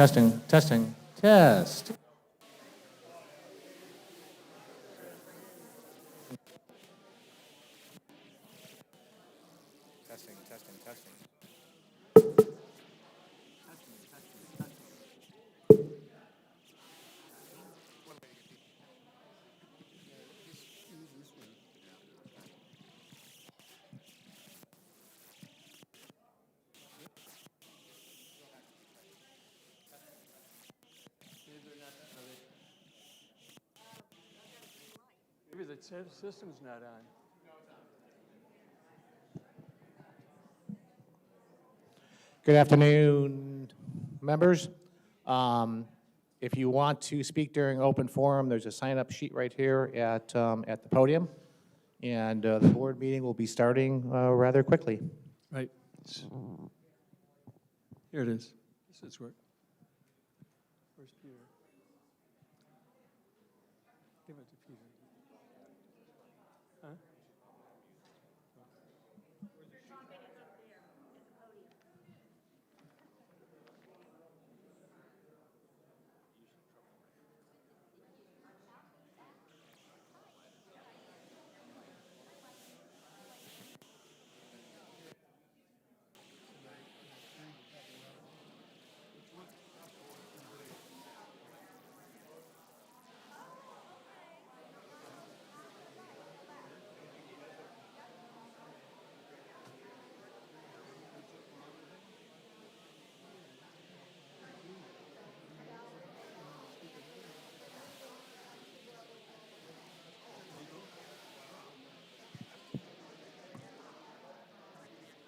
Testing, testing, test. Testing, testing, testing. Maybe the system's not on. Good afternoon, members. If you want to speak during open forum, there's a sign-up sheet right here at the podium, and the board meeting will be starting rather quickly. Right. Here it is. This is where. Where's Peter? Give it to Peter. Huh?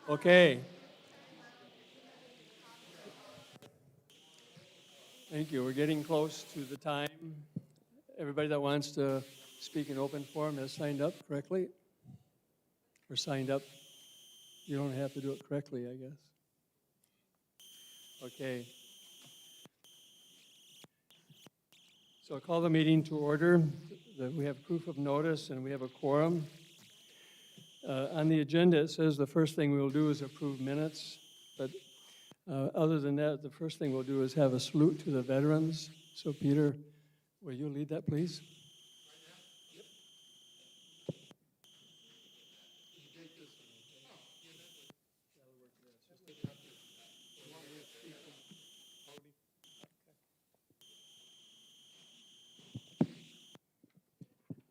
Okay. Thank you. We're getting close to the time. Everybody that wants to speak in open forum has signed up correctly. Or signed up. You don't have to do it correctly, I guess. Okay. So I'll call the meeting to order. We have proof of notice and we have a quorum. On the agenda, it says the first thing we will do is approve minutes. But other than that, the first thing we'll do is have a salute to the veterans. So Peter, will you lead that, please?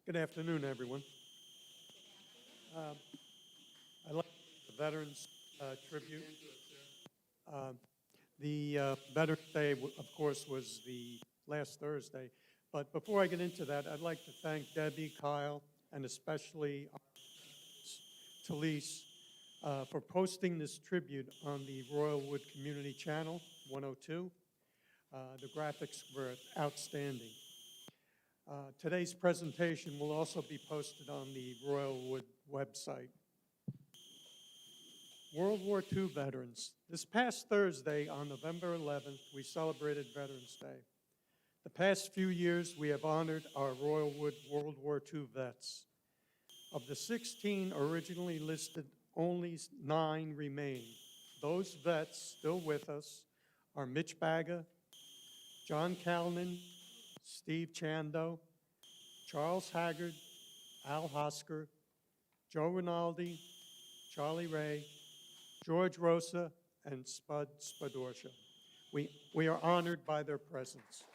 Good afternoon, everyone. I like the Veterans Tribute. The Veterans Day, of course, was the last Thursday. But before I get into that, I'd like to thank Debbie, Kyle, and especially Talise for posting this tribute on the Royalwood Community Channel 102. The graphics were outstanding. Today's presentation will also be posted on the Royalwood website. World War II veterans. This past Thursday, on November 11th, we celebrated Veterans Day. The past few years, we have honored our Royalwood World War II vets. Of the 16 originally listed, only 9 remain. Those vets still with us are Mitch Baga, John Calnan, Steve Chando, Charles Haggard, Al Hosker, Joe Rinaldi, Charlie Ray, George Rosa, and Spud Spadorsha. We are honored by their presence.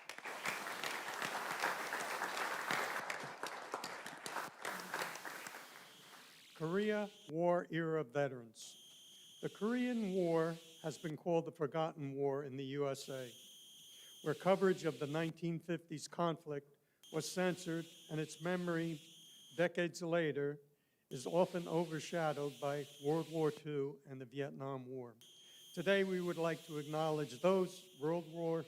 Korea War era veterans. The Korean War has been called the Forgotten War in the USA, where coverage of the 1950s conflict was censored and its memory, decades later, is often overshadowed by World War II and the Vietnam War. Today, we would like to acknowledge those Royalwood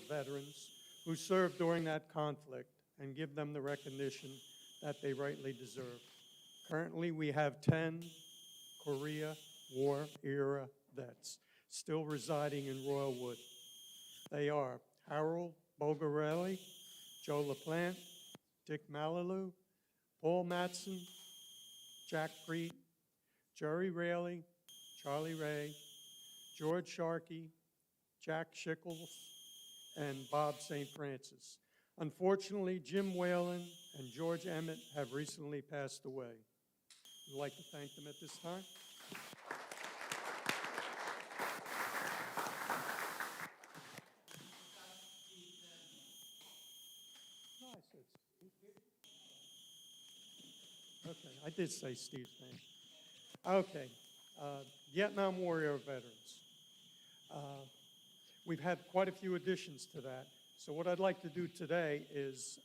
veterans who served during that conflict and give them the recognition that they rightly deserve. Currently, we have 10 Korea War era vets still residing in Royalwood. They are Harold Bogarelli, Joe LaPlante, Dick Malalou, Paul Matson, Jack Preet, Jerry Raley, Charlie Ray, George Sharkey, Jack Schickles, and Bob St. Francis. Unfortunately, Jim Whalen and George Emmett have recently passed away. We'd like to thank them at this time. No, I said Steve. Okay, I did say Steve's name. Okay, Vietnam War veterans. We've had quite a few additions to that. So what I'd like to do today is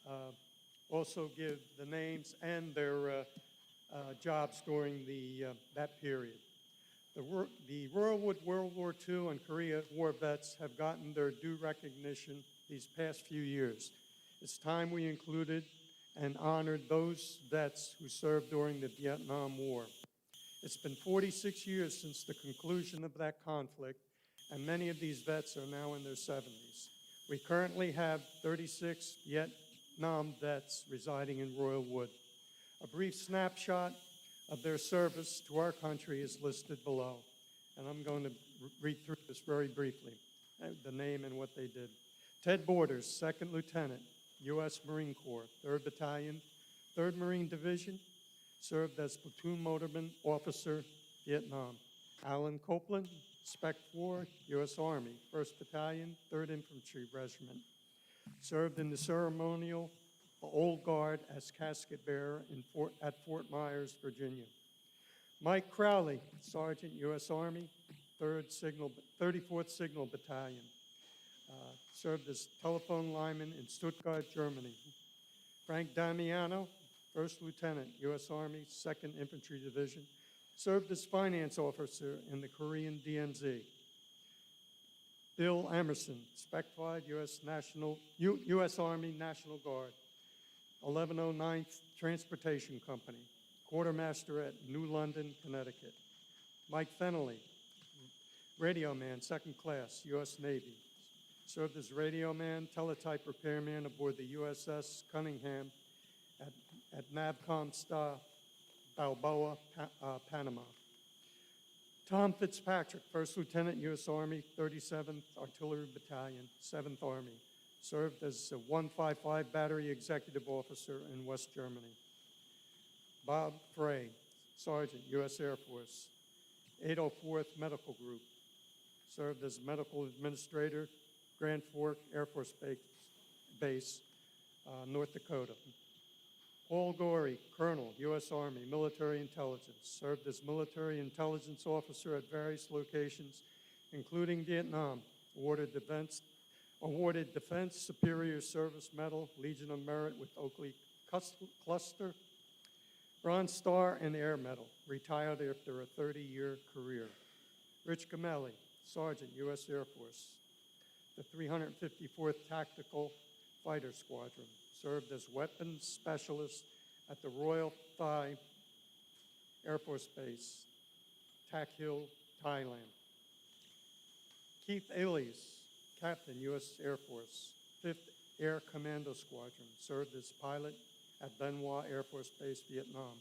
also give the names and their jobs during that period. The Royal Wood World War II and Korea War vets have gotten their due recognition these past few years. It's time we included and honored those vets who served during the Vietnam War. It's been 46 years since the conclusion of that conflict, and many of these vets are now in their 70s. We currently have 36 Vietnam vets residing in Royal Wood. A brief snapshot of their service to our country is listed below, and I'm going to read through this very briefly, the name and what they did. Ted Borders, 2nd Lieutenant, U.S. Marine Corps, 3rd Battalion, 3rd Marine Division, served as Platoon Motorman Officer, Vietnam. Alan Copeland, Spec 4, U.S. Army, 1st Battalion, 3rd Infantry Regiment. Served in the ceremonial Old Guard as casket bearer at Fort Myers, Virginia. Mike Crowley, Sergeant, U.S. Army, 34th Signal Battalion. Served as telephone lineman in Stuttgart, Germany. Frank Damiano, 1st Lieutenant, U.S. Army, 2nd Infantry Division. Served as finance officer in the Korean DMZ. Bill Emerson, Spec 5, U.S. Army National Guard, 1109th Transportation Company, quartermaster at New London, Connecticut. Mike Fennelly, radio man, 2nd class, U.S. Navy. Served as radio man, teletype repairman aboard the USS Cunningham at NAVCOM Sta Balboa, Panama. Tom Fitzpatrick, 1st Lieutenant, U.S. Army, 37th Artillery Battalion, 7th Army. Served as a 155 Battery Executive Officer in West Germany. Bob Frey, Sergeant, U.S. Air Force, 804th Medical Group. Served as Medical Administrator, Grand Fork Air Force Base, North Dakota. Paul Gorey, Colonel, U.S. Army, Military Intelligence. Served as Military Intelligence Officer at various locations, including Vietnam. Awarded Defense Superior Service Medal, Legion of Merit with Oakley Cluster, Bronze Star and Air Medal. Retired after a 30-year career. Rich Gamelli, Sergeant, U.S. Air Force, the 354th Tactical Fighter Squadron. Served as Weapons Specialist at the Royal Thai Air Force Base, Tak Hill, Thailand. Keith Alias, Captain, U.S. Air Force, 5th Air Commando Squadron. Served as pilot at Ben Hoa Air Force Base, Vietnam.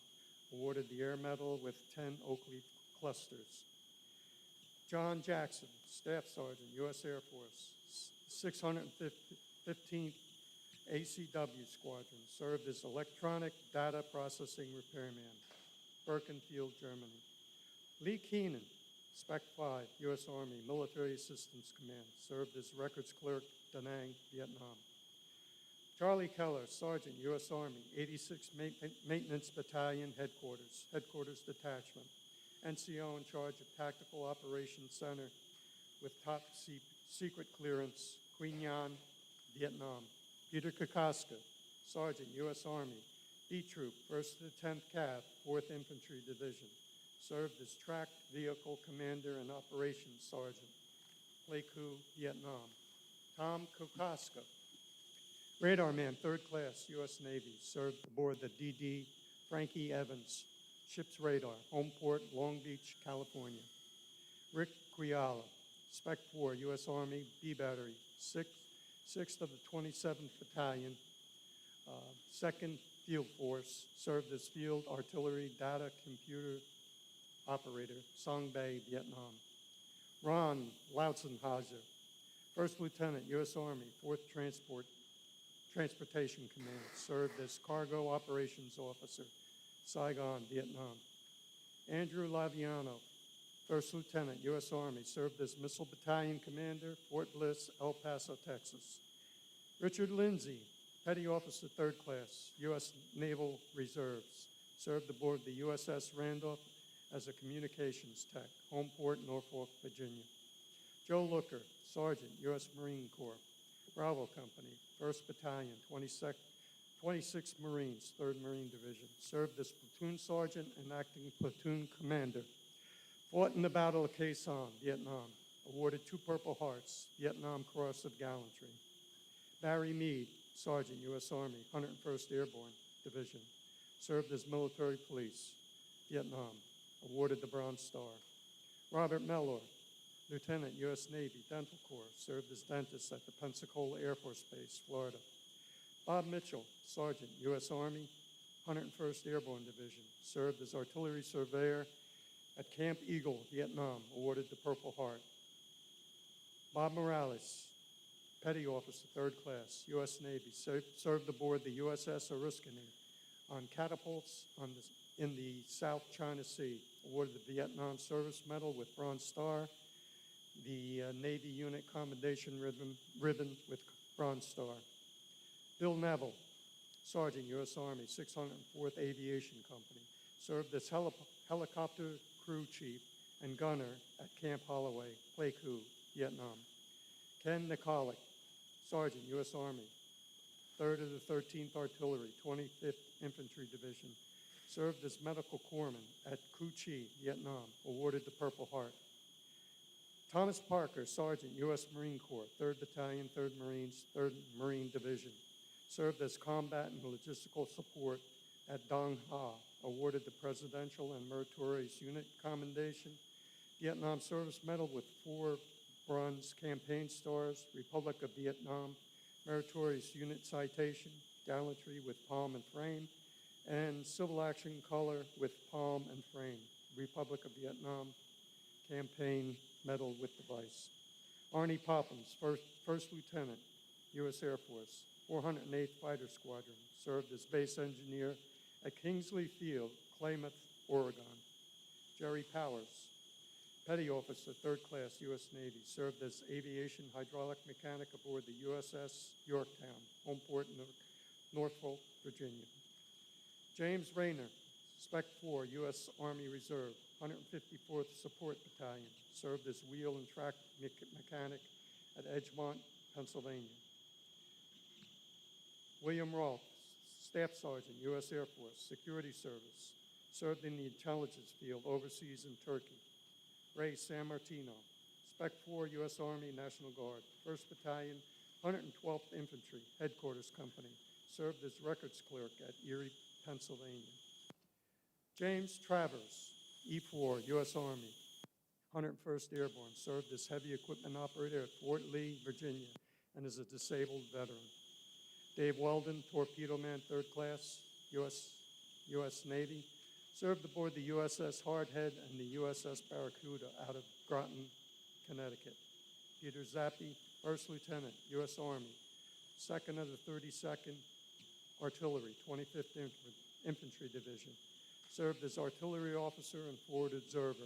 Awarded the Air Medal with 10 Oakley clusters. John Jackson, Staff Sergeant, U.S. Air Force, 615th ACW Squadron. Served as Electronic Data Processing Repairman, Birkenfield, Germany. Lee Keenan, Spec 5, U.S. Army, Military Assistance Command. Served as Records Clerk, Da Nang, Vietnam. Charlie Keller, Sergeant, U.S. Army, 86th Maintenance Battalion Headquarters Detachment. NCO in charge of Tactical Operations Center with top secret clearance, Queen Yan, Vietnam. Peter Kokoska, Sergeant, U.S. Army, B Troop, 1st to the 10th Cav, 4th Infantry Division. Served as Tracked Vehicle Commander and Operations Sergeant, Pleiku, Vietnam. Tom Kokoska, Radar Man, 3rd Class, U.S. Navy. Served aboard the DD Frankie Evans Ship's Radar, Homeport, Long Beach, California. Rick Quiala, Spec 4, U.S. Army, B Battery, 6th of the 27th Battalion, 2nd Field Force. Served as Field Artillery Data Computer Operator, Song Bay, Vietnam. Ron Lautzenhauser, First Lieutenant, U.S. Army, 4th Transportation Command, served as Cargo Operations Officer, Saigon, Vietnam. Andrew Laviano, First Lieutenant, U.S. Army, served as Missile Battalion Commander, Fort Bliss, El Paso, Texas. Richard Lindsay, Petty Officer, 3rd Class, U.S. Naval Reserves, served aboard the USS Randolph as a communications tech, Homeport, Norfolk, Virginia. Joe Looker, Sergeant, U.S. Marine Corps, Bravo Company, 1st Battalion, 26th Marines, 3rd Marine Division, served as platoon sergeant and acting platoon commander. Fought in the Battle of Quezon, Vietnam, awarded 2 Purple Hearts, Vietnam Cross of Gallantry. Barry Meade, Sergeant, U.S. Army, 101st Airborne Division, served as military police, Vietnam, awarded the Bronze Star. Robert Mellor, Lieutenant, U.S. Navy, Dental Corps, served as dentist at the Pensacola Air Force Base, Florida. Bob Mitchell, Sergeant, U.S. Army, 101st Airborne Division, served as artillery surveyor at Camp Eagle, Vietnam, awarded the Purple Heart. Bob Morales, Petty Officer, 3rd Class, U.S. Navy, served aboard the USS Oriskany on catapults in the South China Sea, awarded the Vietnam Service Medal with Bronze Star, the Navy Unit Commendation Ribbon with Bronze Star. Bill Neville, Sergeant, U.S. Army, 604th Aviation Company, served as helicopter crew chief and gunner at Camp Holloway, Pleiku, Vietnam. Ken Nikolic, Sergeant, U.S. Army, 3rd of the 13th Artillery, 25th Infantry Division, served as medical corpsman at Cu Chi, Vietnam, awarded the Purple Heart. Thomas Parker, Sergeant, U.S. Marine Corps, 3rd Battalion, 3rd Marines, 3rd Marine Division, served as combat and logistical support at Dong Ha, awarded the Presidential and Meritorious Unit Commendation, Vietnam Service Medal with 4 Bronze Campaign Stars, Republic of Vietnam, Meritorious Unit Citation, Gallantry with Palm and Frame, and Civil Action Color with Palm and Frame, Republic of Vietnam, Campaign Medal with Device. Arnie Poppins, First Lieutenant, U.S. Air Force, 408th Fighter Squadron, served as base engineer at Kingsley Field, Klamath, Oregon. Jerry Powers, Petty Officer, 3rd Class, U.S. Navy, served as aviation hydraulic mechanic aboard the USS Yorktown, Homeport, Norfolk, Virginia. James Rayner, Spec 4, U.S. Army Reserve, 154th Support Battalion, served as wheel and track mechanic at Edgemont, Pennsylvania. William Rolfe, Staff Sergeant, U.S. Air Force, Security Service, served in the intelligence field overseas in Turkey. Ray San Martino, Spec 4, U.S. Army National Guard, 1st Battalion, 112th Infantry, Headquarters Company, served as records clerk at Erie, Pennsylvania. James Travers, E4, U.S. Army, 101st Airborne, served as heavy equipment operator at Fort Lee, Virginia, and is a disabled veteran. Dave Weldon, Torpedo Man, 3rd Class, U.S. Navy, served aboard the USS Hardhead and the USS Barracuda out of Groton, Connecticut. Peter Zappi, 1st Lieutenant, U.S. Army, 2nd of the 32nd Artillery, 25th Infantry Division, served as artillery officer and forward observer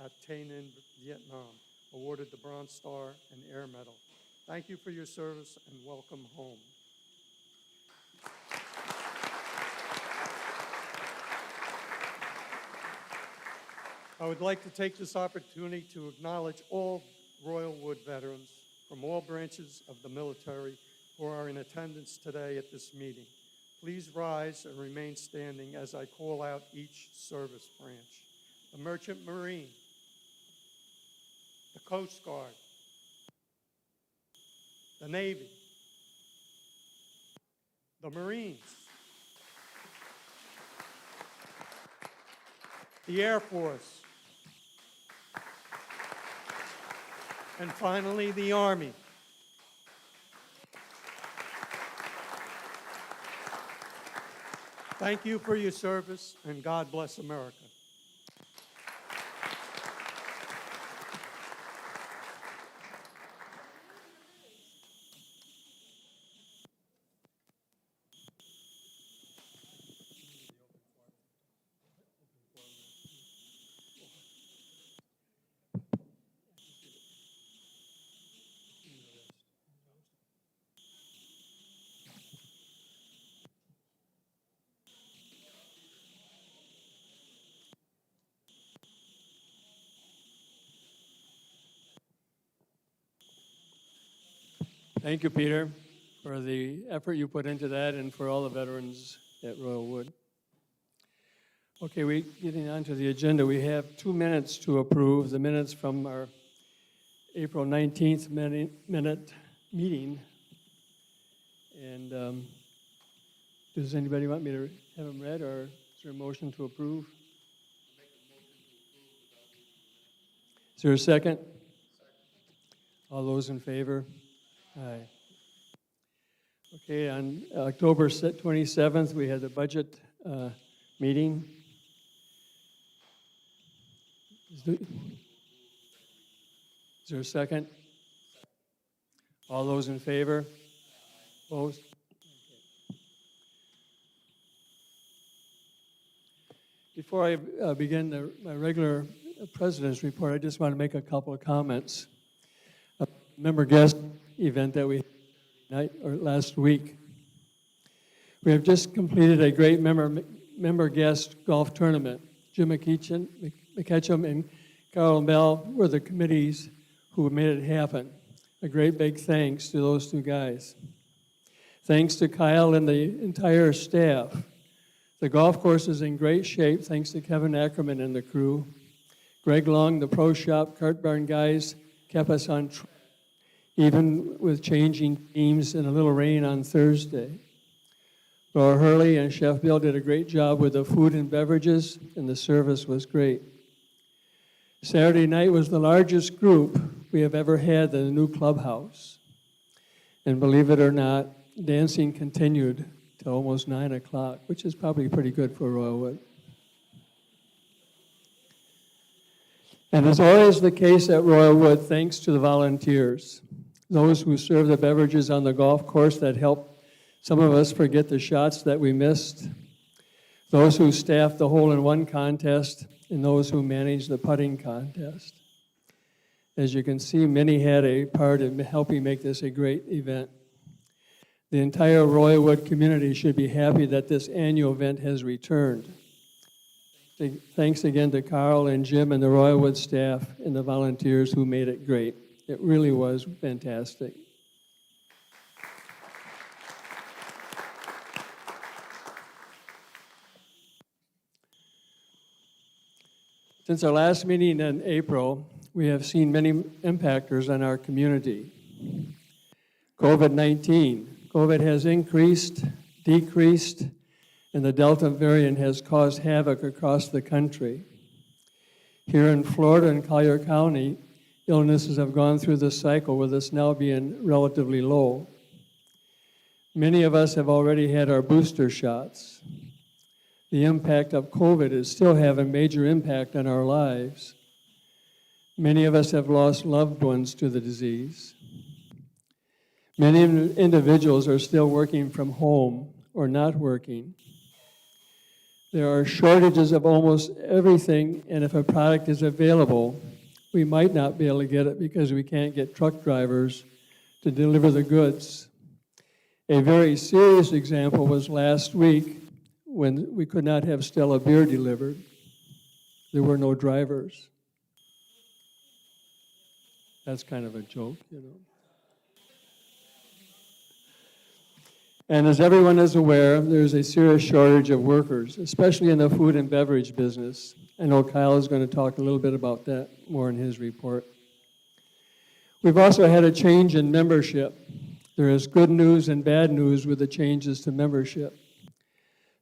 at Tay Ninh, Vietnam, awarded the Bronze Star and Air Medal. Thank you for your service and welcome home. I would like to take this opportunity to acknowledge all Royal Wood veterans from all branches of the military who are in attendance today at this meeting. Please rise and remain standing as I call out each service branch. The Merchant Marine, the Coast Guard, the Navy, the Marines, the Air Force, and finally, the Army. Thank you for your service, and God bless America. Thank you, Peter, for the effort you put into that and for all the veterans at Royal Wood. Okay, getting on to the agenda, we have 2 minutes to approve, the minutes from our April 19th minute meeting. And does anybody want me to have them read, or is there a motion to approve? Is there a second? All those in favor? Aye. Okay, on October 27th, we had the budget meeting. Is there a second? All those in favor? Opposed? Before I begin my regular president's report, I just want to make a couple of comments. A member guest event that we had last week. We have just completed a great member guest golf tournament. Jim McKetchum and Carl Bell were the committees who made it happen. A great big thanks to those two guys. Thanks to Kyle and the entire staff. The golf course is in great shape thanks to Kevin Ackerman and the crew. Greg Long, the Pro Shop Cart Barn guys, kept us on track, even with changing teams and a little rain on Thursday. Laura Hurley and Chef Bill did a great job with the food and beverages, and the service was great. Saturday night was the largest group we have ever had in the new clubhouse. And believe it or not, dancing continued till almost 9 o'clock, which is probably pretty good for Royal Wood. And as always the case at Royal Wood, thanks to the volunteers, those who serve the beverages on the golf course that help some of us forget the shots that we missed, those who staff the hole-in-one contest, and those who manage the putting contest. As you can see, many had a part in helping make this a great event. The entire Royal Wood community should be happy that this annual event has returned. Thanks again to Carl and Jim and the Royal Wood staff and the volunteers who made it great. It really was fantastic. Since our last meeting in April, we have seen many impactors on our community. COVID-19. COVID has increased, decreased, and the Delta variant has caused havoc across the country. Here in Florida and Collier County, illnesses have gone through this cycle, with us now being relatively low. Many of us have already had our booster shots. The impact of COVID is still having a major impact on our lives. Many of us have lost loved ones to the disease. Many individuals are still working from home or not working. There are shortages of almost everything, and if a product is available, we might not be able to get it because we can't get truck drivers to deliver the goods. A very serious example was last week when we could not have Stella beer delivered. There were no drivers. That's kind of a joke, you know. And as everyone is aware, there's a serious shortage of workers, especially in the food and beverage business. I know Kyle is going to talk a little bit about that more in his report. We've also had a change in membership. There is good news and bad news with the changes to membership.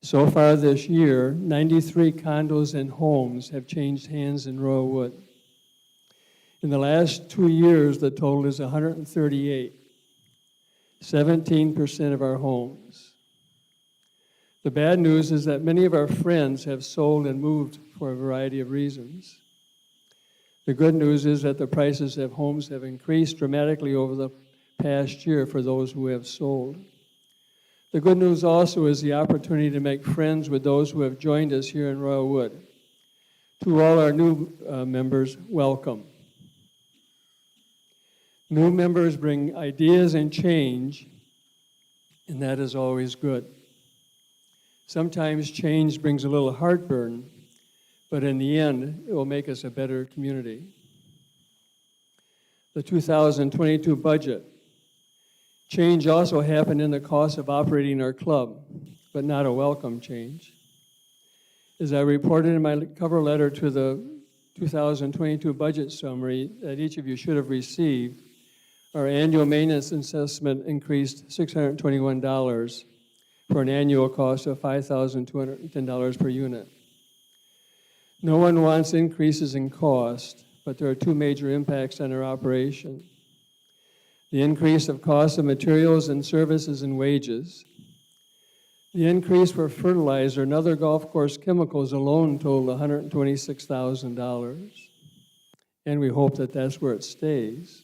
So far this year, 93 condos and homes have changed hands in Royal Wood. In the last 2 years, the total is 138. 17% of our homes. The bad news is that many of our friends have sold and moved for a variety of reasons. The good news is that the prices of homes have increased dramatically over the past year for those who have sold. The good news also is the opportunity to make friends with those who have joined us here in Royal Wood. To all our new members, welcome. New members bring ideas and change, and that is always good. Sometimes change brings a little heartburn, but in the end, it will make us a better community. The 2022 budget Change also happened in the cost of operating our club, but not a welcome change. As I reported in my cover letter to the 2022 budget summary that each of you should have received, our annual maintenance assessment increased $621 for an annual cost of $5,210 per unit. No one wants increases in cost, but there are two major impacts on our operation. The increase of cost of materials and services and wages. The increase for fertilizer and other golf course chemicals alone totaled $126,000, and we hope that that's where it stays.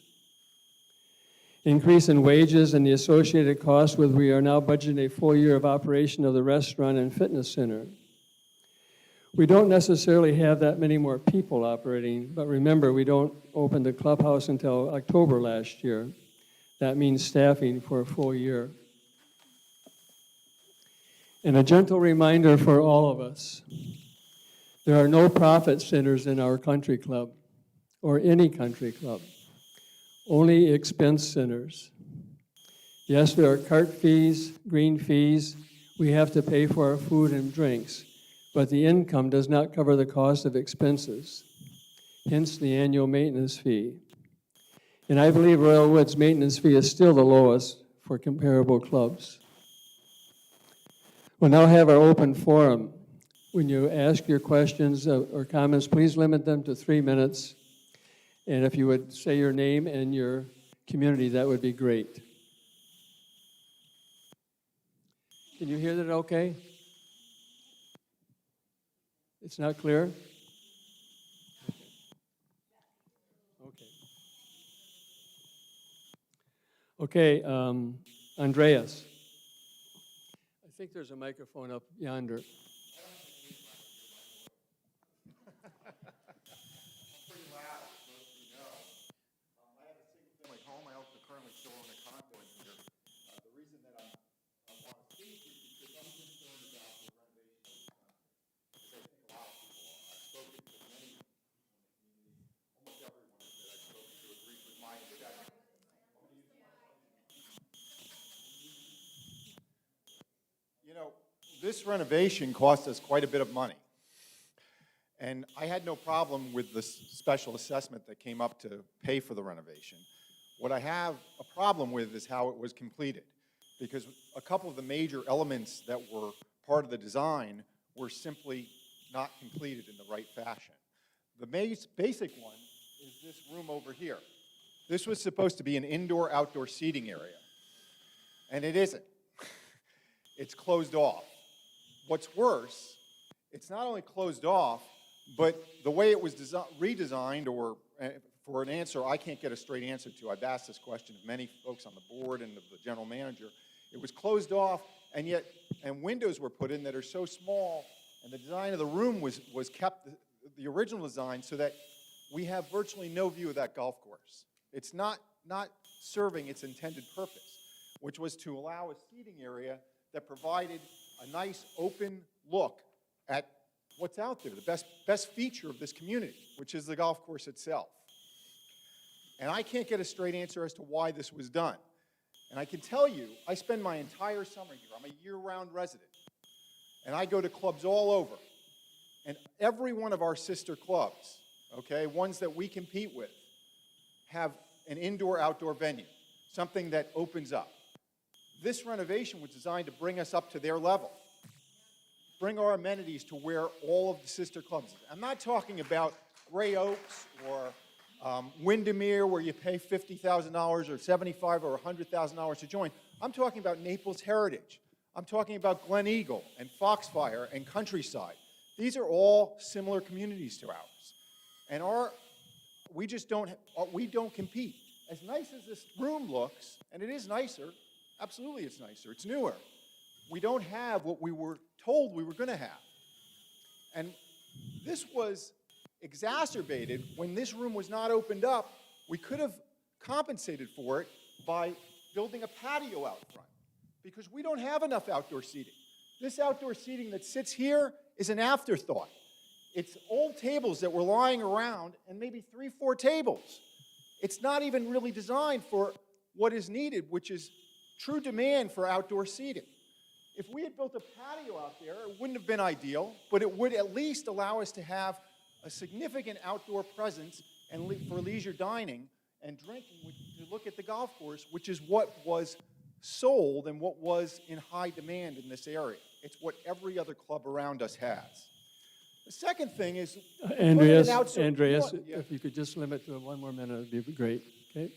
Increase in wages and the associated costs with we are now budgeting a full year of operation of the restaurant and fitness center. We don't necessarily have that many more people operating, but remember, we don't open the clubhouse until October last year. That means staffing for a full year. And a gentle reminder for all of us, there are no profit centers in our country club or any country club, only expense centers. Yes, there are cart fees, green fees, we have to pay for our food and drinks, but the income does not cover the cost of expenses, hence the annual maintenance fee. And I believe Royal Wood's maintenance fee is still the lowest for comparable clubs. We'll now have our open forum. When you ask your questions or comments, please limit them to 3 minutes. And if you would say your name and your community, that would be great. Can you hear that okay? It's not clear? Okay. Okay, Andreas. I think there's a microphone up yonder. Pretty loud, as most of you know. I have a single-family home. I also currently still own a condo in here. The reason that I want to speak is because I'm concerned about the renovation of the condo. Because I think a lot of people are. I've spoken to many in the community. Almost everyone that I've spoken to agrees with my assessment. You know, this renovation cost us quite a bit of money. And I had no problem with the special assessment that came up to pay for the renovation. What I have a problem with is how it was completed, because a couple of the major elements that were part of the design were simply not completed in the right fashion. The basic one is this room over here. This was supposed to be an indoor-outdoor seating area, and it isn't. It's closed off. What's worse, it's not only closed off, but the way it was redesigned, or for an answer I can't get a straight answer to, I've asked this question of many folks on the board and of the general manager, it was closed off, and yet, windows were put in that are so small, and the design of the room was kept the original design so that we have virtually no view of that golf course. It's not serving its intended purpose, which was to allow a seating area that provided a nice open look at what's out there, the best feature of this community, which is the golf course itself. And I can't get a straight answer as to why this was done. And I can tell you, I spend my entire summer here. I'm a year-round resident. And I go to clubs all over. And every one of our sister clubs, okay, ones that we compete with, have an indoor-outdoor venue, something that opens up. This renovation was designed to bring us up to their level, bring our amenities to where all of the sister clubs are. I'm not talking about Gray Oaks or Windermere, where you pay $50,000 or $75,000 or $100,000 to join. I'm talking about Naples Heritage. I'm talking about Glen Eagle and Foxfire and Countryside. These are all similar communities to ours. And we don't compete. As nice as this room looks, and it is nicer, absolutely it's nicer, it's newer, we don't have what we were told we were going to have. And this was exacerbated when this room was not opened up. We could have compensated for it by building a patio out front, because we don't have enough outdoor seating. This outdoor seating that sits here is an afterthought. It's old tables that were lying around, and maybe 3-4 tables. It's not even really designed for what is needed, which is true demand for outdoor seating. If we had built a patio out there, it wouldn't have been ideal, but it would at least allow us to have a significant outdoor presence and for leisure dining and drinking to look at the golf course, which is what was sold and what was in high demand in this area. It's what every other club around us has. The second thing is, Andreas, Yeah. if you could just limit to 1 more minute, it'd be great, okay?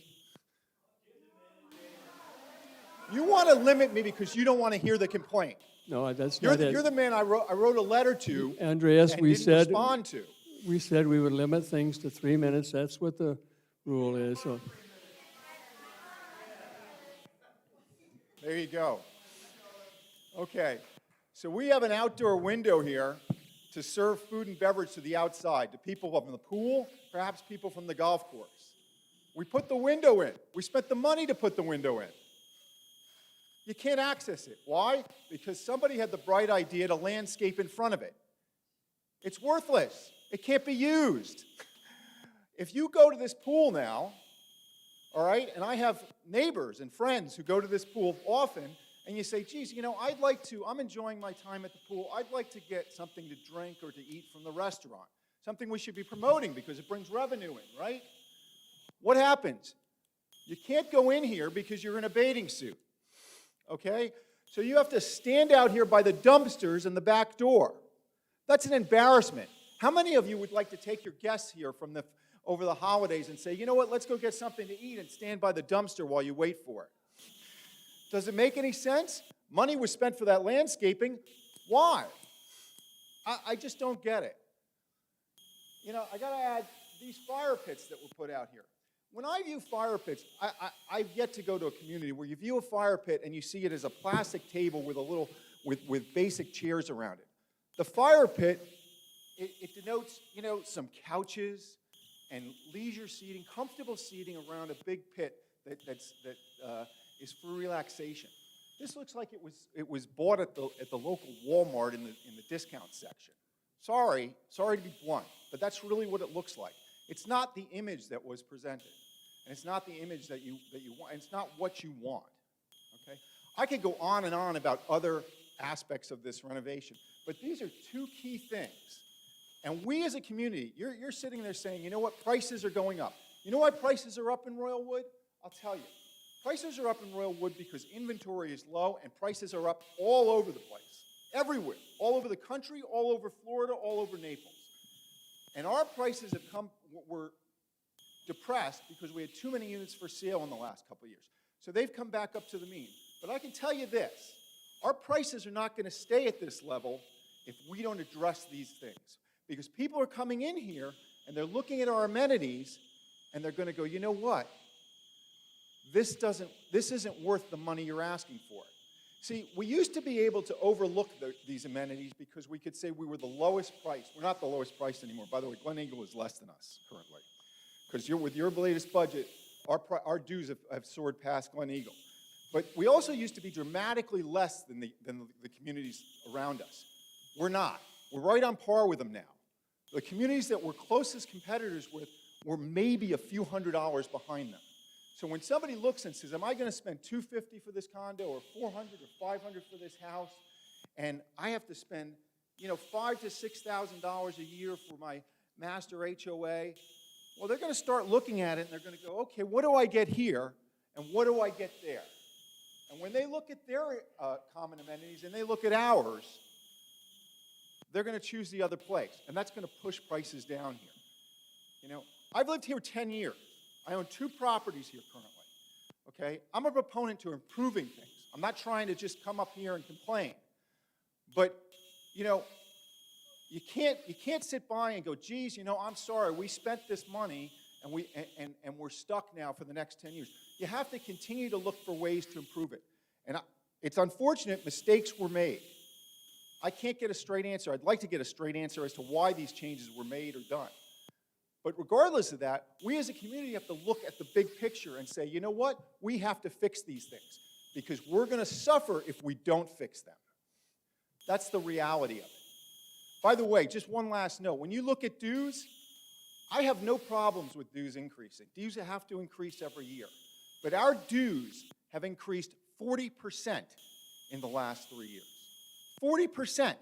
You want to limit me because you don't want to hear the complaint. No, that's You're not the, it. you're the man I wrote a letter to Andreas, and we didn't said, respond to. we said we would limit things to 3 minutes. That's what the rule is, so. There you go. Okay, so we have an outdoor window here to serve food and beverage to the outside, to people from the pool, perhaps people from the golf course. We put the window in. We spent the money to put the window in. You can't access it. Why? Because somebody had the bright idea to landscape in front of it. It's worthless. It can't be used. If you go to this pool now, all right, and I have neighbors and friends who go to this pool often, and you say, geez, you know, I'm enjoying my time at the pool. I'd like to get something to drink or to eat from the restaurant. Something we should be promoting because it brings revenue in, right? What happens? You can't go in here because you're in a bathing suit. Okay? So you have to stand out here by the dumpsters in the back door. That's an embarrassment. How many of you would like to take your guests here over the holidays and say, you know what, let's go get something to eat and stand by the dumpster while you wait for it? Does it make any sense? Money was spent for that landscaping. Why? I just don't get it. You know, I got to add these fire pits that were put out here. When I view fire pits, I've yet to go to a community where you view a fire pit and you see it as a plastic table with basic chairs around it. The fire pit, it denotes, you know, some couches and leisure seating, comfortable seating around a big pit that is for relaxation. This looks like it was bought at the local Walmart in the discount section. Sorry to be blunt, but that's really what it looks like. It's not the image that was presented, and it's not the image that you want, and it's not what you want, okay? I could go on and on about other aspects of this renovation, but these are two key things. And we as a community, you're sitting there saying, you know what, prices are going up. You know why prices are up in Royalwood? I'll tell you. Prices are up in Royalwood because inventory is low and prices are up all over the place, everywhere, all over the country, all over Florida, all over Naples. And our prices were depressed because we had too many units for sale in the last couple of years. So they've come back up to the mean. But I can tell you this, our prices are not going to stay at this level if we don't address these things. Because people are coming in here and they're looking at our amenities and they're going to go, you know what? This isn't worth the money you're asking for. See, we used to be able to overlook these amenities because we could say we were the lowest price. We're not the lowest price anymore. By the way, Glen Eagle is less than us currently. Because with your latest budget, our dues have soared past Glen Eagle. But we also used to be dramatically less than the communities around us. We're not. We're right on par with them now. The communities that we're closest competitors with were maybe a few $100s behind them. So when somebody looks and says, am I going to spend $250 for this condo or $400 or $500 for this house, and I have to spend, you know, $5,000 to $6,000 a year for my master HOA, well, they're going to start looking at it and they're going to go, okay, what do I get here and what do I get there? And when they look at their common amenities and they look at ours, they're going to choose the other place, and that's going to push prices down here. You know, I've lived here 10 years. I own 2 properties here currently, okay? I'm a proponent to improving things. I'm not trying to just come up here and complain. But, you know, you can't sit by and go, geez, you know, I'm sorry, we spent this money and we're stuck now for the next 10 years. You have to continue to look for ways to improve it. And it's unfortunate mistakes were made. I can't get a straight answer. I'd like to get a straight answer as to why these changes were made or done. But regardless of that, we as a community have to look at the big picture and say, you know what? We have to fix these things because we're going to suffer if we don't fix them. That's the reality of it. By the way, just one last note. When you look at dues, I have no problems with dues increasing. Dues have to increase every year. But our dues have increased 40% in the last 3 years. 40%.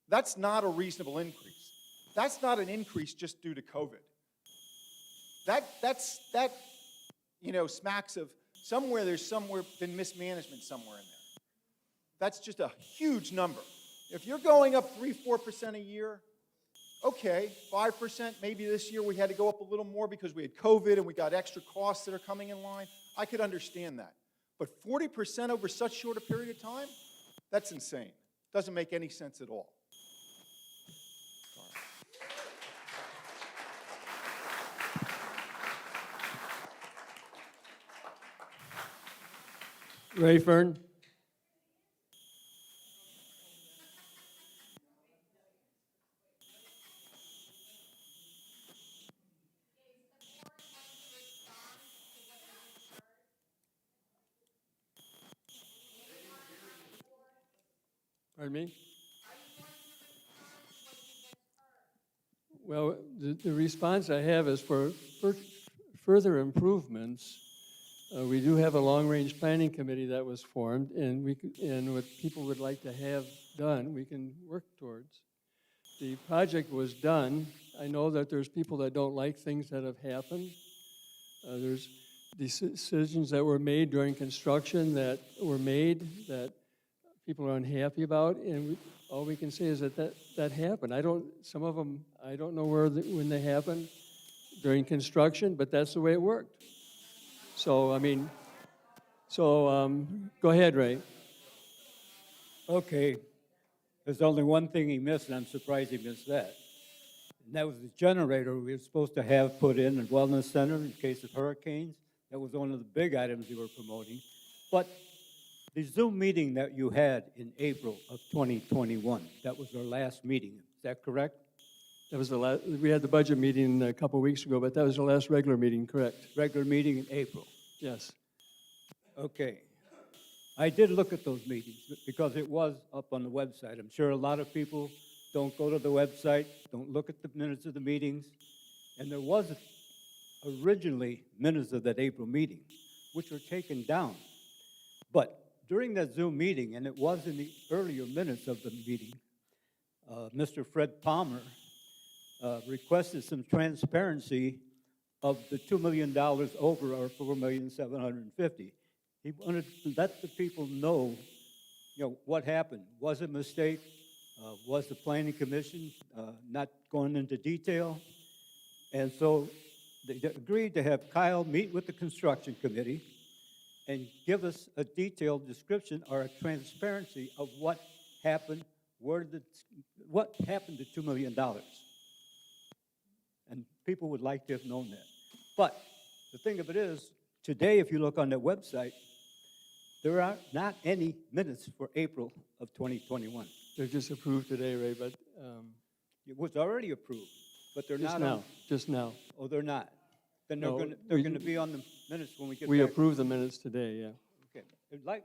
That's not a reasonable increase. That's not an increase just due to COVID. That smacks of there's been mismanagement somewhere in there. That's just a huge number. If you're going up 3-4% a year, okay, 5%, maybe this year we had to go up a little more because we had COVID and we got extra costs that are coming in line. I could understand that. But 40% over such short a period of time, that's insane. Doesn't make any sense at all. Rayfern? Pardon me? Well, the response I have is for further improvements. We do have a long-range planning committee that was formed, and what people would like to have done, we can work towards. The project was done. I know that there's people that don't like things that have happened. There's decisions that were made during construction that people are unhappy about, and all we can say is that happened. Some of them, I don't know when they happened during construction, but that's the way it worked. So, go ahead, Ray. Okay, there's only one thing he missed, and I'm surprised he missed that. And that was the generator we were supposed to have put in the wellness center in case of hurricanes. That was one of the big items you were promoting. But the Zoom meeting that you had in April of 2021, that was our last meeting, is that correct? That was the last. We had the budget meeting a couple of weeks ago, but that was the last regular meeting, correct? Regular meeting in April. Yes. Okay. I did look at those meetings because it was up on the website. I'm sure a lot of people don't go to the website, don't look at the minutes of the meetings. And there was originally minutes of that April meeting, which were taken down. But during that Zoom meeting, and it was in the earlier minutes of the meeting, Mr. Fred Palmer requested some transparency of the $2 million over our $4,750,000. He wanted to let the people know, what happened. Was it a mistake? Was the planning commission not going into detail? And so they agreed to have Kyle meet with the construction committee and give us a detailed description or a transparency of what happened, what happened to $2 million. And people would like to have known that. But the thing of it is, today, if you look on their website, there are not any minutes for April of 2021. They're just approved today, Ray, but It was already approved, but they're not on. just now. Oh, they're not. Then No, they're going to be on the minutes when we get We back. approved the minutes today, yeah. Okay. Once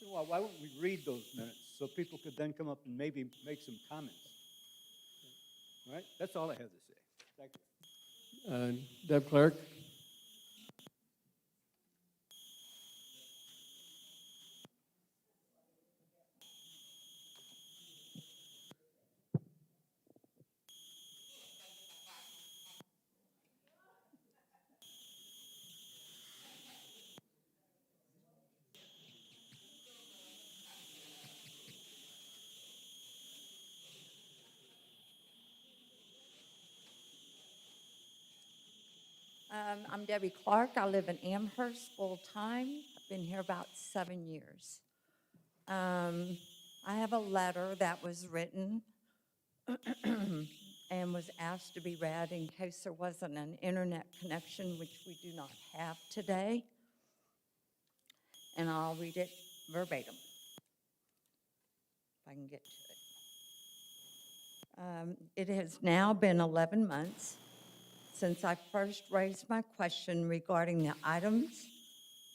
in a while, why wouldn't we read those minutes so people could then come up and maybe make some comments? All right? That's all I have to say. Thank you. Deb Clark? I'm Debbie Clark. I live in Amherst full-time. I've been here about 7 years. I have a letter that was written and was asked to be read in case there wasn't an internet connection, which we do not have today. And I'll read it verbatim, if I can get to it. It has now been 11 months since I first raised my question regarding the items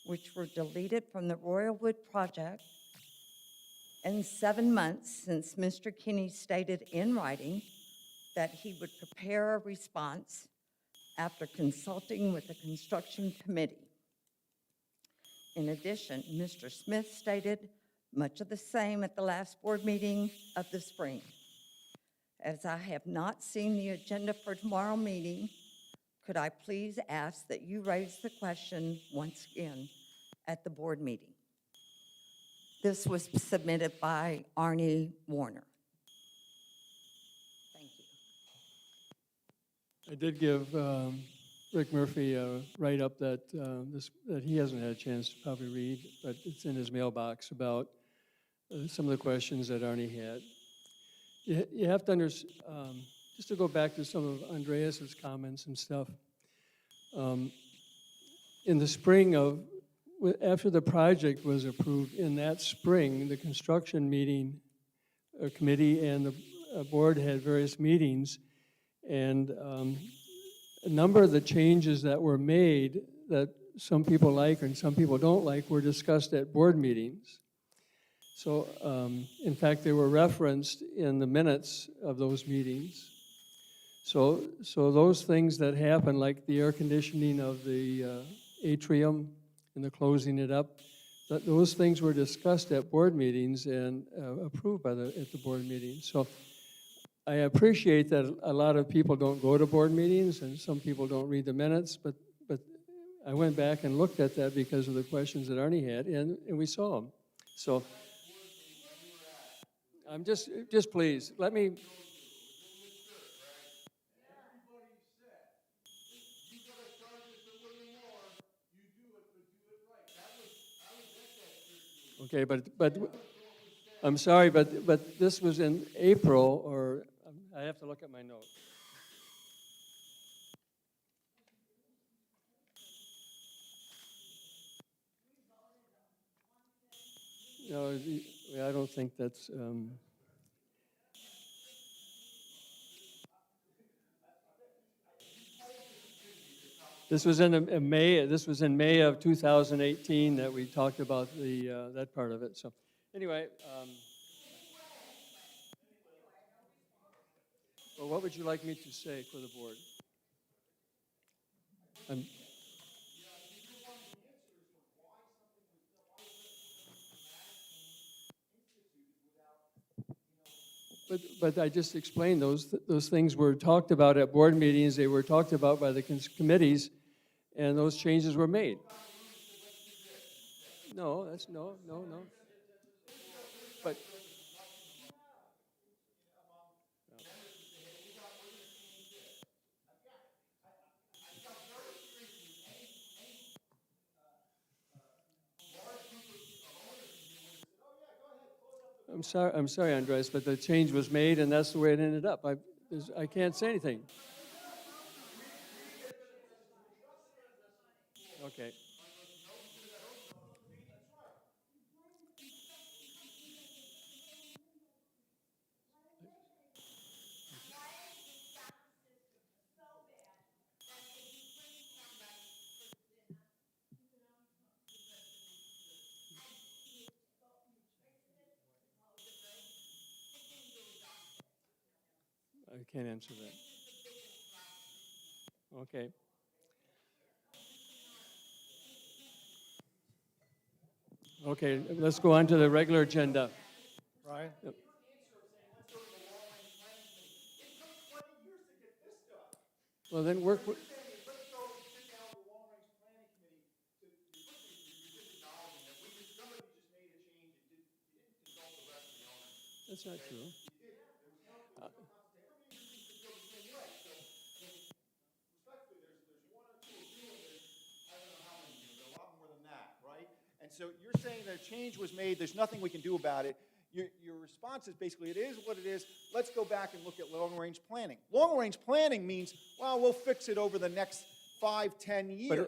which were deleted from the Royalwood project, and 7 months since Mr. Kinney stated in writing that he would prepare a response after consulting with the construction committee. In addition, Mr. Smith stated much of the same at the last board meeting of the spring. As I have not seen the agenda for tomorrow meeting, could I please ask that you raise the question once again at the board meeting? This was submitted by Arnie Warner. Thank you. I did give Rick Murphy a write-up that, that he hasn't had a chance to probably read, but it's in his mailbox about some of the questions that Arnie had. You have to understand, just to go back to some of Andreas's comments and stuff. In the spring of, after the project was approved, in that spring, the construction meeting, committee and the board had various meetings, and a number of the changes that were made that some people like and some people don't like were discussed at board meetings. So, in fact, they were referenced in the minutes of those meetings. So those things that happen, like the air conditioning of the atrium and the closing it up, those things were discussed at board meetings and approved by at the board meetings. So I appreciate that a lot of people don't go to board meetings and some people don't read the minutes, but I went back and looked at that because of the questions that Arnie had, and we saw them. So I'm just please, let me. Okay, but I'm sorry, but this was in April, or I have to look at my note. No, I don't think that's. This was in May. This was in May of 2018 that we talked about the that part of it. So, anyway, well, what would you like me to say for the board? But I just explained those things were talked about at board meetings. They were talked about by the committees, and those changes were made. No, that's no. But I'm sorry, Andres, but the change was made, and that's the way it ended up. I can't say anything. Okay. I can't answer that. Okay. Okay, let's go on to the regular agenda. Right? Yep. Well, then work. That's not true. And so you're saying that a change was made, there's nothing we can do about it. Your response is basically, it is what it is, let's go back and look at long-range planning. Long-range planning means, well, we'll fix it over the next 5-10 years.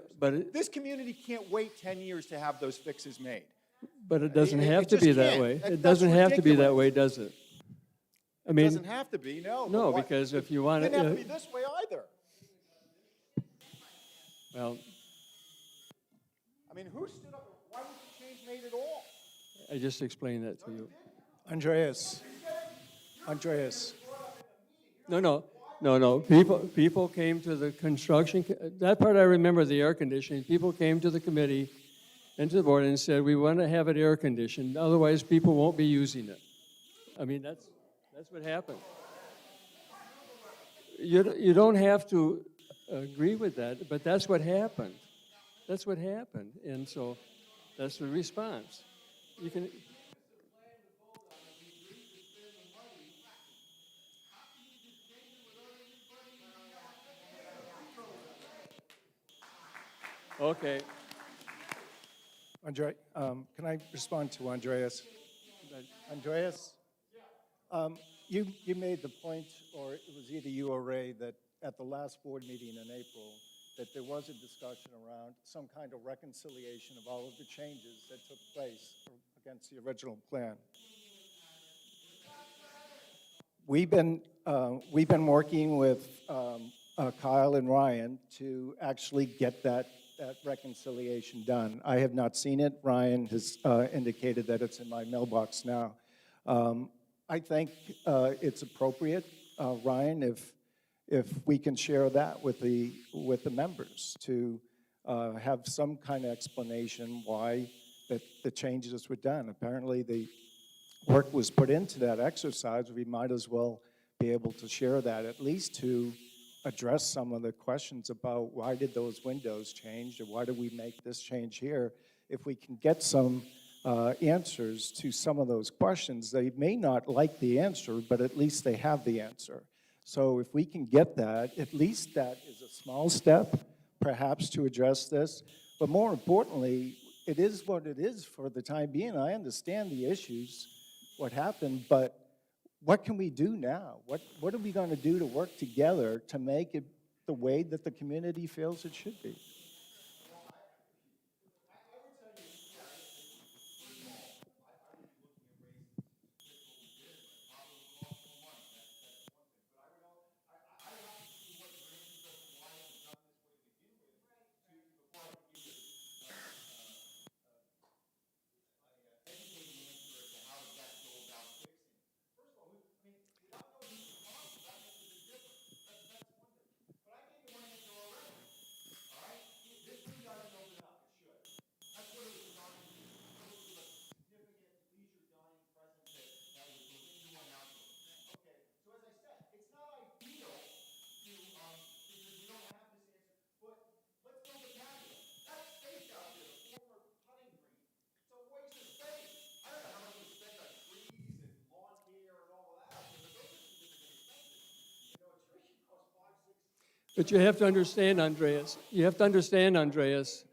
This community can't wait 10 years to have those fixes made. But it doesn't have to just be that can't. way. That's It doesn't have to be that ridiculous. way, does it? I It mean, doesn't have to be, no. no, but why- because if you want It didn't have to to, be this way either. well, I mean, who stood up, why was the change made at all? I just explained that to you. Andreas. No. People came to the construction, that part I remember, the air conditioning. People came to the committee into the board and said, we want to have it air conditioned, otherwise people won't be using it. I mean, that's what happened. You don't have to agree with that, but that's what happened. That's what happened, and so that's the response. You can. Okay. Andre, can I respond to Andreas? Andreas? You made the point, or it was either you or Ray, that at the last board meeting in April, that there was a discussion around some kind of reconciliation of all of the changes that took place against the original plan. We've been working with Kyle and Ryan to actually get that reconciliation done. I have not seen it. Ryan has indicated that it's in my mailbox now. I think it's appropriate, Ryan, if we can share that with the members to have some kind of explanation why the changes were done. Apparently, the work was put into that exercise. We might as well be able to share that, at least to address some of the questions about why did those windows change, or why did we make this change here. If we can get some answers to some of those questions, they may not like the answer, but at least they have the answer. So if we can get that, at least that is a small step, perhaps, to address this. But more importantly, it is what it is for the time being. I understand the issues, what happened, but what can we do now? What are we going to do to work together to make it the way that the community feels it should be? But you have to understand, Andreas. You have to understand, Andreas.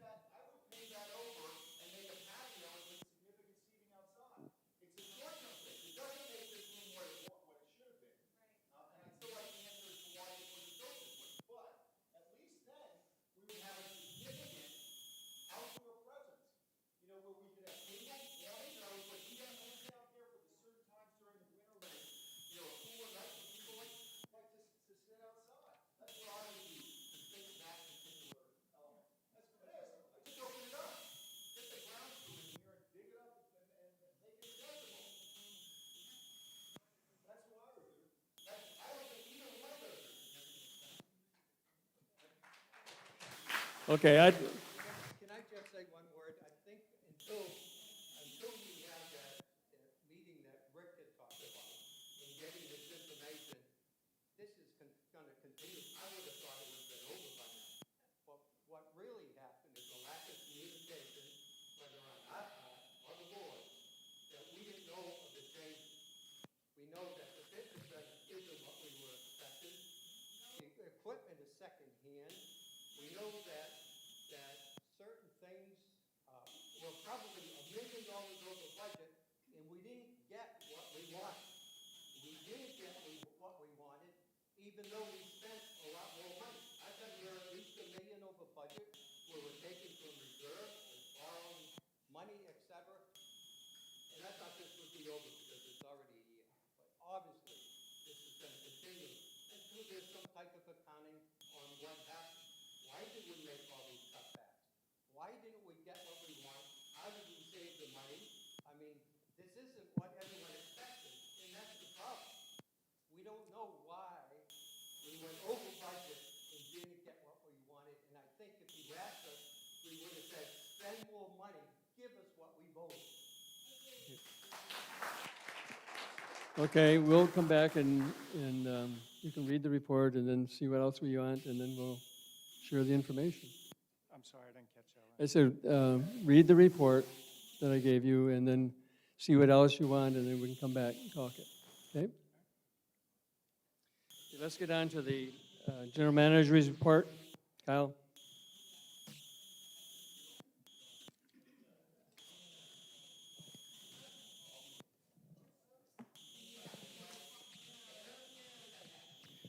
Okay, Can I just say one word? I think until we have that meeting that Rick had talked about and getting this information, this is going to continue. I would have thought it would have been over by now. But what really happened is a lack of communication, whether on our part or the board, that we didn't know of the changes. We know that the fitness center isn't what we were expecting. The equipment is secondhand. We know that certain things were probably $1 million over budget, and we didn't get what we wanted. We didn't get what we wanted, even though we spent a lot more money. I bet we're at least $1 million over budget, where we're taking from reserve and borrowing money, etc. And I thought this would be over because it's already a year. But obviously, this is going to continue until there's some type of accounting on what happened. Why did we make all these cutbacks? Why didn't we get what we want? How did we save the money? I mean, this isn't what everyone expected, and that's the problem. We don't know why we went over budget and didn't get what we wanted, and I think if you asked us, we would have said, spend more money Okay, we'll come back and you can read the report and then see what else we want, and then we'll share the information. I'm sorry, I didn't catch that. I said, read the report that I gave you, and then see what else you want, and then we can come back and talk it, okay? Okay, let's get on to the general manager's report. Kyle?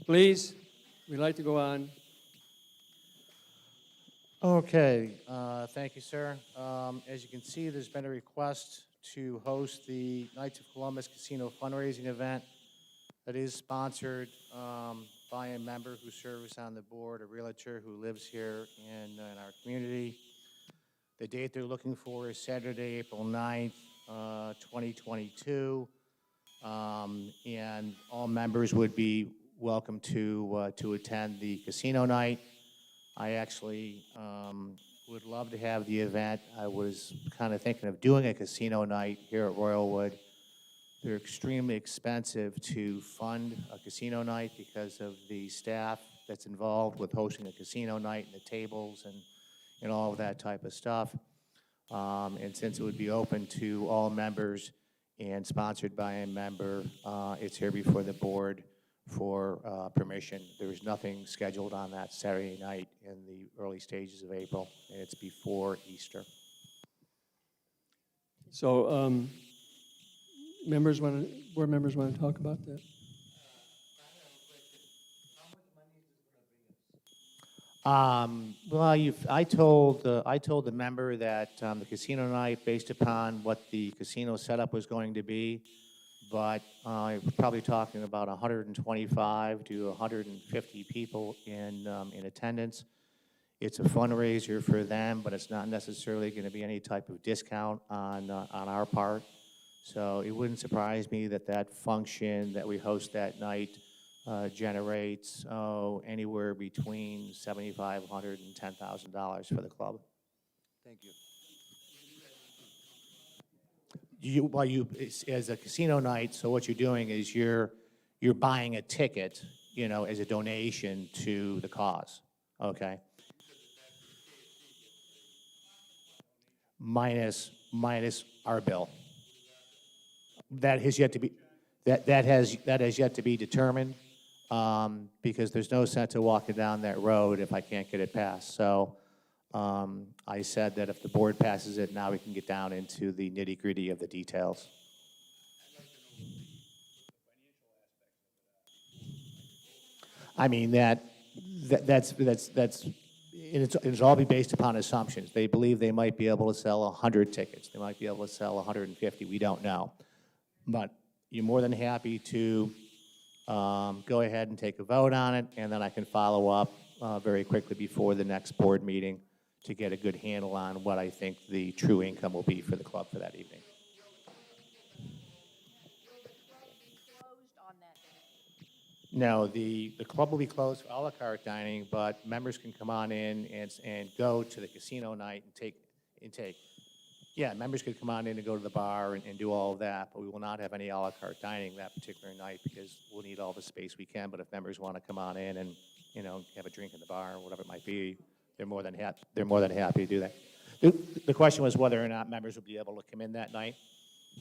Please, we'd like to go on. Okay, thank you, sir. As you can see, there's been a request to host the Knights of Columbus Casino fundraising event that is sponsored by a member who serves on the board, a realtor who lives here in our community. The date they're looking for is Saturday, April 9th, 2022. And all members would be welcome to attend the casino night. I actually would love to have the event. I was kind of thinking of doing a casino night here at Royalwood. They're extremely expensive to fund a casino night because of the staff that's involved with hosting a casino night and the tables and all of that type of stuff. And since it would be open to all members and sponsored by a member, it's here before the board for permission. There's nothing scheduled on that Saturday night in the early stages of April, and it's before Easter. So, board members want to talk about that? Well, I told the member that the casino night, based upon what the casino setup was going to be, but we're probably talking about 125 to 150 people in attendance. It's a fundraiser for them, but it's not necessarily going to be any type of discount on our part. So it wouldn't surprise me that function that we host that night generates anywhere between $7,500 and $10,000 for the club. Thank you. As a casino night, so what you're doing is you're buying a ticket, as a donation to the cause, okay? Minus our bill. That has yet to be, that has yet to be determined, because there's no sense of walking down that road if I can't get it passed. So I said that if the board passes it, now we can get down into the nitty-gritty of the details. I mean, that's it's all be based upon assumptions. They believe they might be able to sell 100 tickets. They might be able to sell 150. We don't know. But you're more than happy to go ahead and take a vote on it, and then I can follow up very quickly before the next board meeting to get a good handle on what I think the true income will be for the club for that evening. No, the club will be closed for a la carte dining, but members can come on in and go to the casino night and take. Yeah, members could come on in and go to the bar and do all of that, but we will not have any a la carte dining that particular night because we'll need all the space we can. But if members want to come on in and have a drink in the bar or whatever it might be, they're more than happy to do that. The question was whether or not members would be able to come in that night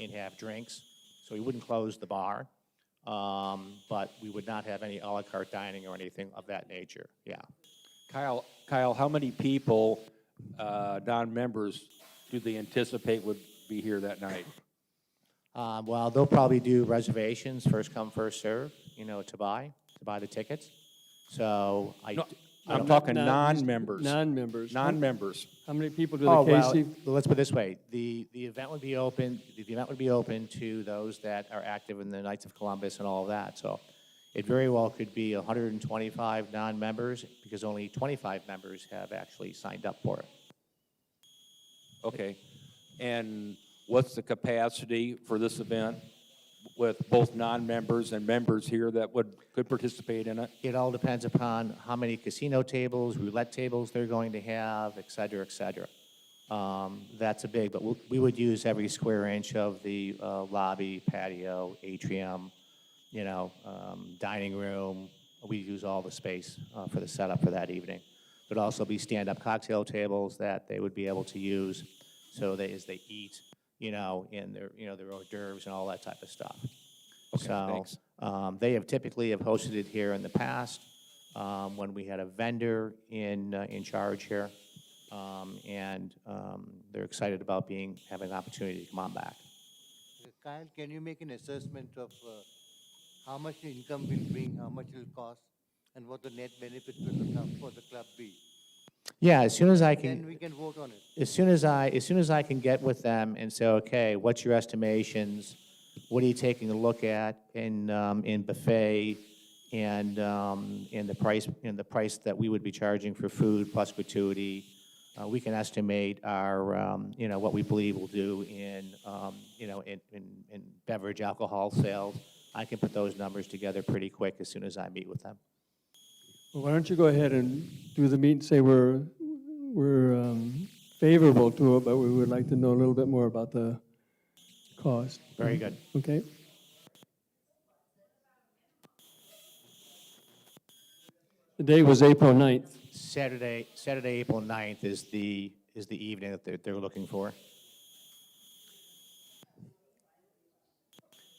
and have drinks. So we wouldn't close the bar. But we would not have any a la carte dining or anything of that nature, yeah. Kyle, how many people, non-members, do they anticipate would be here that night? Well, they'll probably do reservations, first come, first serve, to buy the tickets. So I'm talking non-members. Non-members. Non-members. How many people do the Oh, well, KC? let's put it this way. The event would be open, to those that are active in the Knights of Columbus and all of that. So it very well could be 125 non-members because only 25 members have actually signed up for it. Okay. And what's the capacity for this event with both non-members and members here that could participate in it? It all depends upon how many casino tables, roulette tables they're going to have, et cetera, et cetera. That's a big, but we would use every square inch of the lobby, patio, atrium, dining room. We use all the space for the setup for that evening. There'd also be stand-up cocktail tables that they would be able to use, so they, as they eat, in their, their hors d'oeuvres and all that type of stuff. Okay, So, thanks. they have typically have hosted it here in the past, when we had a vendor in charge here. They're excited about having an opportunity to come on back. Kyle, can you make an assessment of how much the income will bring, how much it will cost, and what the net benefit will for the club be? Yeah, as soon as I Then can, we can vote on it. as soon as I can get with them and say, okay, what's your estimations? What are you taking a look at in buffet and in the price that we would be charging for food plus gratuity? We can estimate our, what we believe we'll do in beverage alcohol sales. I can put those numbers together pretty quick as soon as I meet with them. Well, why don't you go ahead and do the meet and say we're favorable to it, but we would like to know a little bit more about the cost. Very good. Okay? The date was April 9th. Saturday, April 9th is the evening that they're looking for.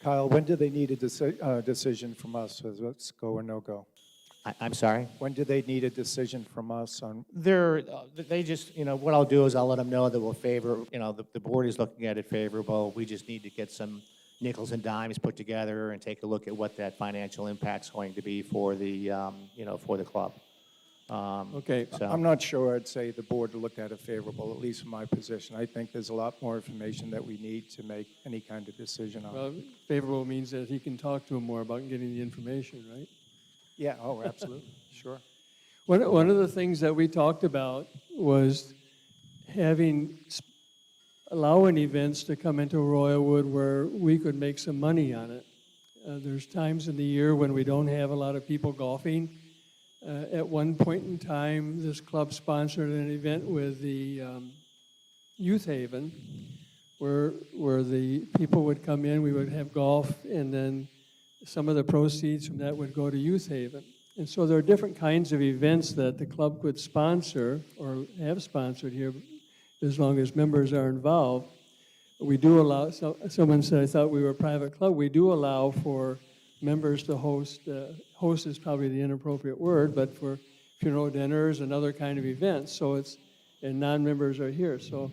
Kyle, when do they need a decision from us, as let's go or no go? I'm sorry? When do they need a decision from us on, They just, what I'll do is I'll let them know that we'll favor, the board is looking at it favorable. We just need to get some nickels and dimes put together and take a look at what that financial impact's going to be for the, for the club. Okay. So, I'm not sure I'd say the board looked at it favorable, at least from my position. I think there's a lot more information that we need to make any kind of decision on. Well, favorable means that he can talk to him more about getting the information, right? Yeah, oh, absolutely, sure. One of the things that we talked about was allowing events to come into Royalwood where we could make some money on it. There's times in the year when we don't have a lot of people golfing. At one point in time, this club sponsored an event with the Youth Haven where the people would come in, we would have golf, and then some of the proceeds from that would go to Youth Haven. And so there are different kinds of events that the club could sponsor or have sponsored here as long as members are involved. We do allow, someone said I thought we were a private club. We do allow for members to host, host is probably the inappropriate word, but for funeral dinners and other kind of events. So and non-members are here. So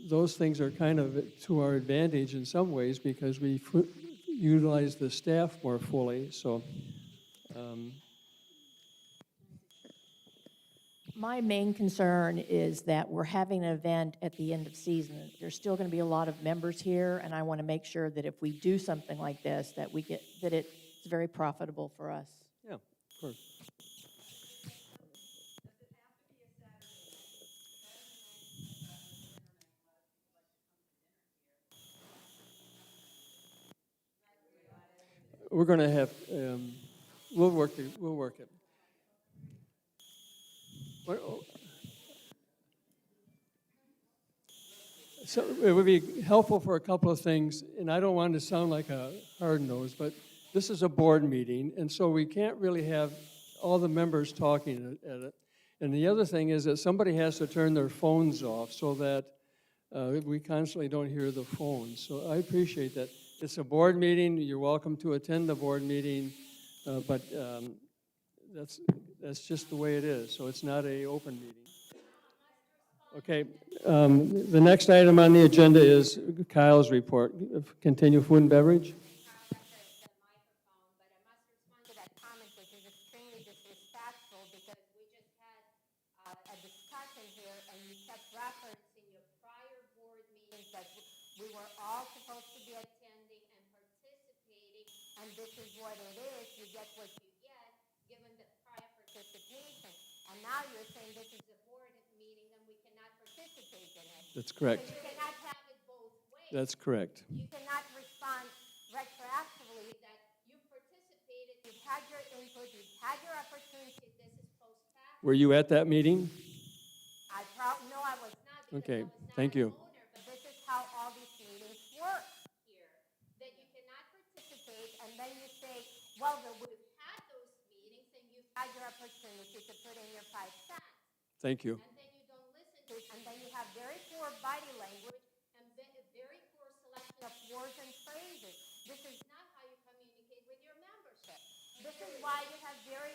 those things are kind of to our advantage in some ways because we utilize the staff more fully. So. My main concern is that we're having an event at the end of season. There's still going to be a lot of members here, and I want to make sure that if we do something like this, that it's very profitable for us. Yeah, of course. We're going to have, we'll work it. So it would be helpful for a couple of things, and I don't want to sound like a hard-nosed, but this is a board meeting, and so we can't really have all the members talking at it. And the other thing is that somebody has to turn their phones off so that we constantly don't hear the phones. So I appreciate that. It's a board meeting. You're welcome to attend the board meeting, but that's just the way it is. So it's not an open meeting. Okay, the next item on the agenda is Kyle's report. Continue food and beverage. But I must respond to that comment, which is extremely disrespectful, because we just had a discussion here, and you kept referencing your prior board meetings that we were all supposed to be attending and participating, and this is what it is, you get what you get, given the prior participation. And now you're saying this is a board meeting and we cannot participate in it. That's correct. So you cannot have it both ways. That's correct. You cannot respond retroactively that you participated, you've had your input, you've had your opportunity, this is post-fact. Were you at that meeting? I probably no, I was not, because Okay, I was not thank an you. owner, but this is how all these meetings work here. That you cannot participate, and then you say, well, we've had those meetings, and you've had your opportunity to put in your 5 cents. Thank you. And then you don't listen to it, and then you have very poor body language and very poor selection of words and phrases. This is not how you communicate with your membership. This is why you have very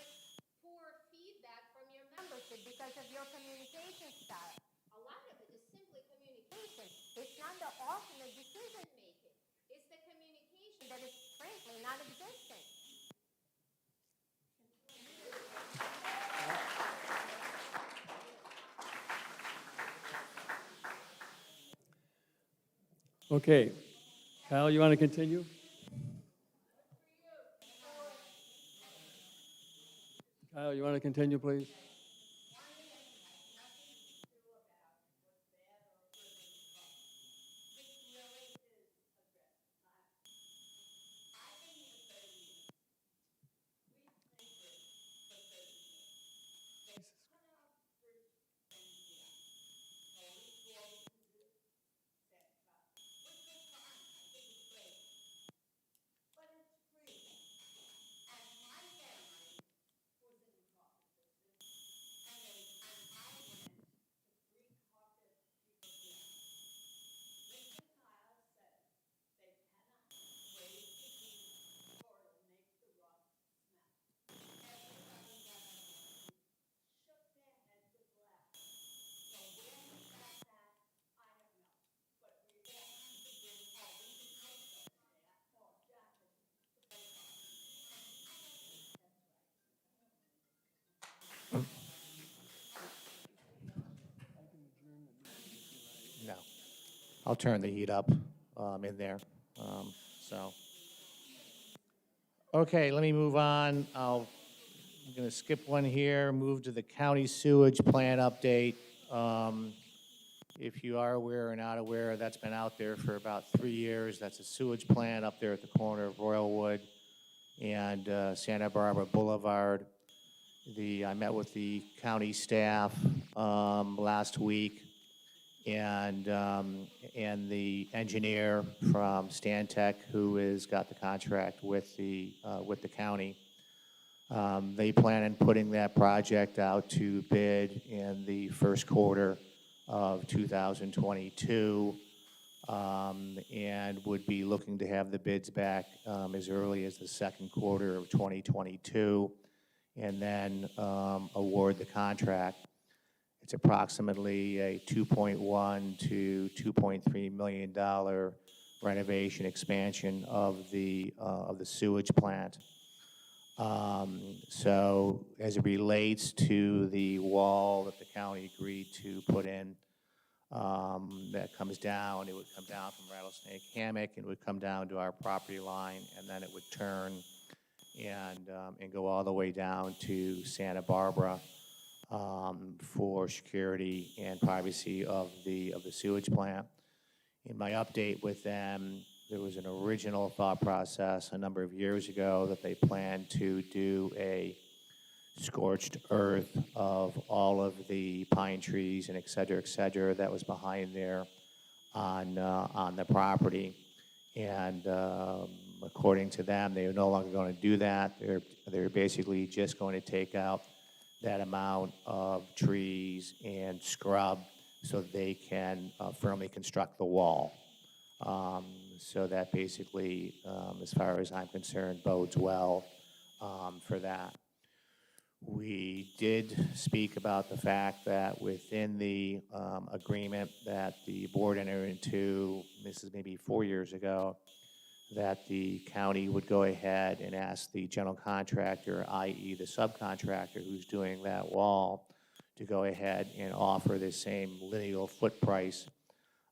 poor feedback from your membership, because of your communication style. A lot of it is simply communication. It's not the ultimate decision making. It's the communication that is frankly non-existent. Okay. Kyle, you want to continue? Kyle, you want to continue, please? No. I'll turn the heat up in there. So, okay, let me move on. I'm going to skip one here, move to the county sewage plan update. If you are aware or not aware, that's been out there for about 3 years. That's a sewage plant up there at the corner of Royalwood and Santa Barbara Boulevard. I met with the county staff last week, and the engineer from Stantec, who has got the contract with the county. They plan on putting that project out to bid in the first quarter of 2022, and would be looking to have the bids back as early as the second quarter of 2022, and then award the contract. It's approximately a $2.1 to $2.3 million renovation expansion of the sewage plant. So as it relates to the wall that the county agreed to put in, that comes down, it would come down from Rattlesnake Hammock, and it would come down to our property line, and then it would turn and go all the way down to Santa Barbara for security and privacy of the sewage plant. In my update with them, there was an original thought process a number of years ago that they planned to do a scorched earth of all of the pine trees and et cetera, that was behind there on the property. And according to them, they are no longer going to do that. They're basically just going to take out that amount of trees and scrub so they can firmly construct the wall. So that basically, as far as I'm concerned, bodes well for that. We did speak about the fact that within the agreement that the board entered into, this is maybe 4 years ago, that the county would go ahead and ask the general contractor, i.e. the subcontractor who's doing that wall, to go ahead and offer the same lineal foot price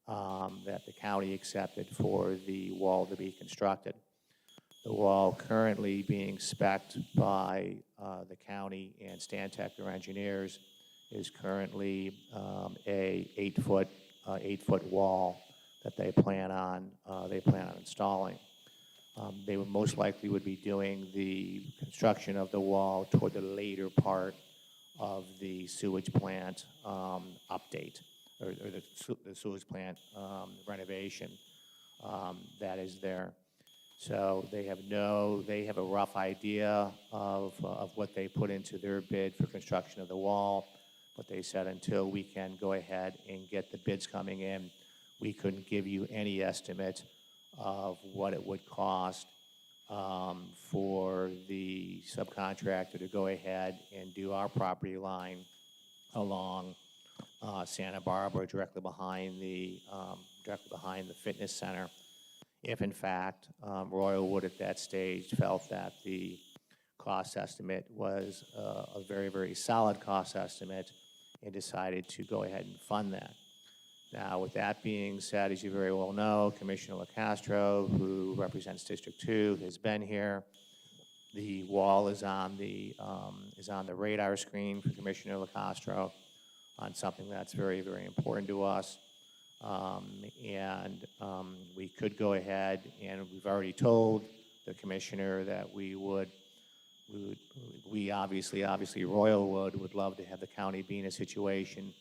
that the county accepted for the wall to be constructed. The wall currently being spec'd by the county and Stantec, their engineers, is currently a 8-foot wall that they plan on installing. They would most likely would be doing the construction of the wall toward the later part of the sewage plant update, or the sewage plant renovation that is there. So they have a rough idea of what they put into their bid for construction of the wall, but they said until we can go ahead and get the bids coming in, we couldn't give you any estimate of what it would cost for the subcontractor to go ahead and do our property line along Santa Barbara, directly behind the fitness center. If in fact Royal Wood at that stage felt that the cost estimate was a very, very solid cost estimate and decided to go ahead and fund that. Now, with that being said, as you very well know, Commissioner LaCastro, who represents District 2, has been here. The wall is on the radar screen for Commissioner LaCastro on something that's very, very important to us. We could go ahead, and we've already told the commissioner that we obviously Royal would love to have the county be in a situation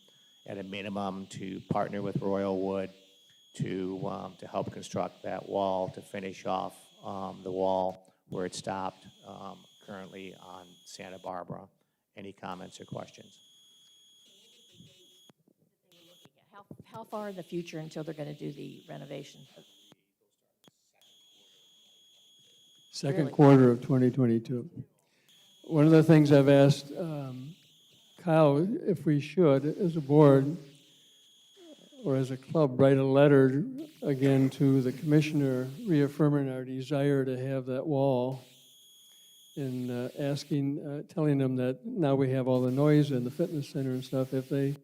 at a minimum to partner with Royal Wood to help construct that wall, to finish off the wall where it stopped currently on Santa Barbara. Any comments or questions? How far in the future until they're going to do the renovation? Second Really? quarter of 2022. One of the things I've asked Kyle, if we should, as a board or as a club, write a letter again to the commissioner reaffirming our desire to have that wall and telling them that now we have all the noise in the fitness center and stuff, if they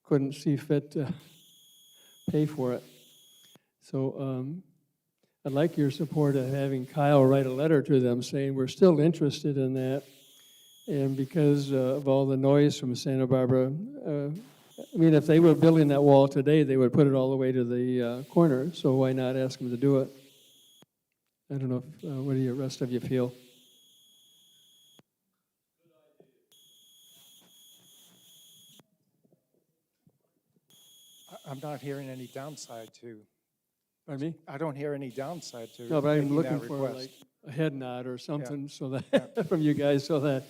couldn't see fit to pay for it. So I'd like your support of having Kyle write a letter to them saying we're still interested in that. And because of all the noise from Santa Barbara, I mean, if they were building that wall today, they would put it all the way to the corner. So why not ask them to do it? I don't know if, what do the rest of you feel? I'm not hearing any downside to, Pardon me? I don't hear any downside to No, but I'm making looking that for request. like a head nod or something so that, from you guys, so that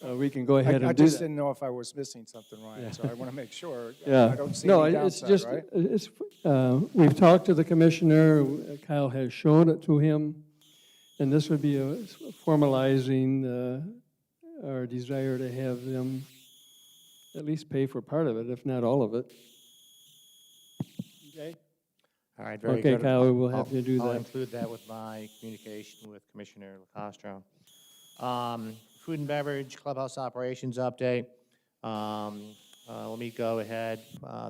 we can go ahead I and do just that. didn't know if I was missing something, Ryan, Yeah. so I want to make sure. Yeah. I don't see No, any it's downside, just, right? we've talked to the commissioner, Kyle has shown it to him, and this would be formalizing our desire to have them at least pay for part of it, if not all of it. Okay? All right, very Okay, good. Kyle, we'll have you do I'll that. include that with my communication with Commissioner LaCastro. Food and beverage, clubhouse operations update. Let me go ahead.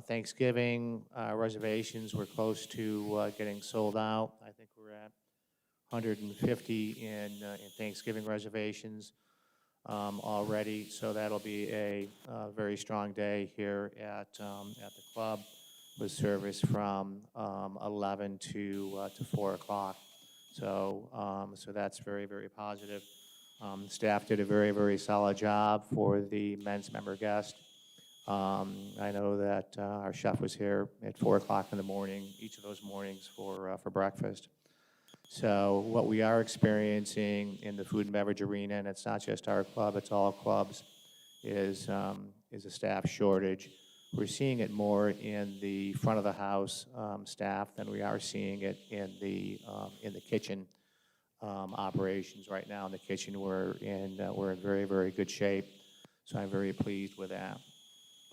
Thanksgiving reservations, we're close to getting sold out. I think we're at 150 in Thanksgiving reservations already, so that'll be a very strong day here at the club, with service from 11 to 4 o'clock. So that's very, very positive. Staff did a very, very solid job for the men's member guest. I know that our chef was here at 4 o'clock in the morning, each of those mornings for breakfast. So what we are experiencing in the food and beverage arena, and it's not just our club, it's all clubs, is a staff shortage. We're seeing it more in the front of the house staff than we are seeing it in the kitchen operations right now. In the kitchen, we're in very, very good shape, so I'm very pleased with that.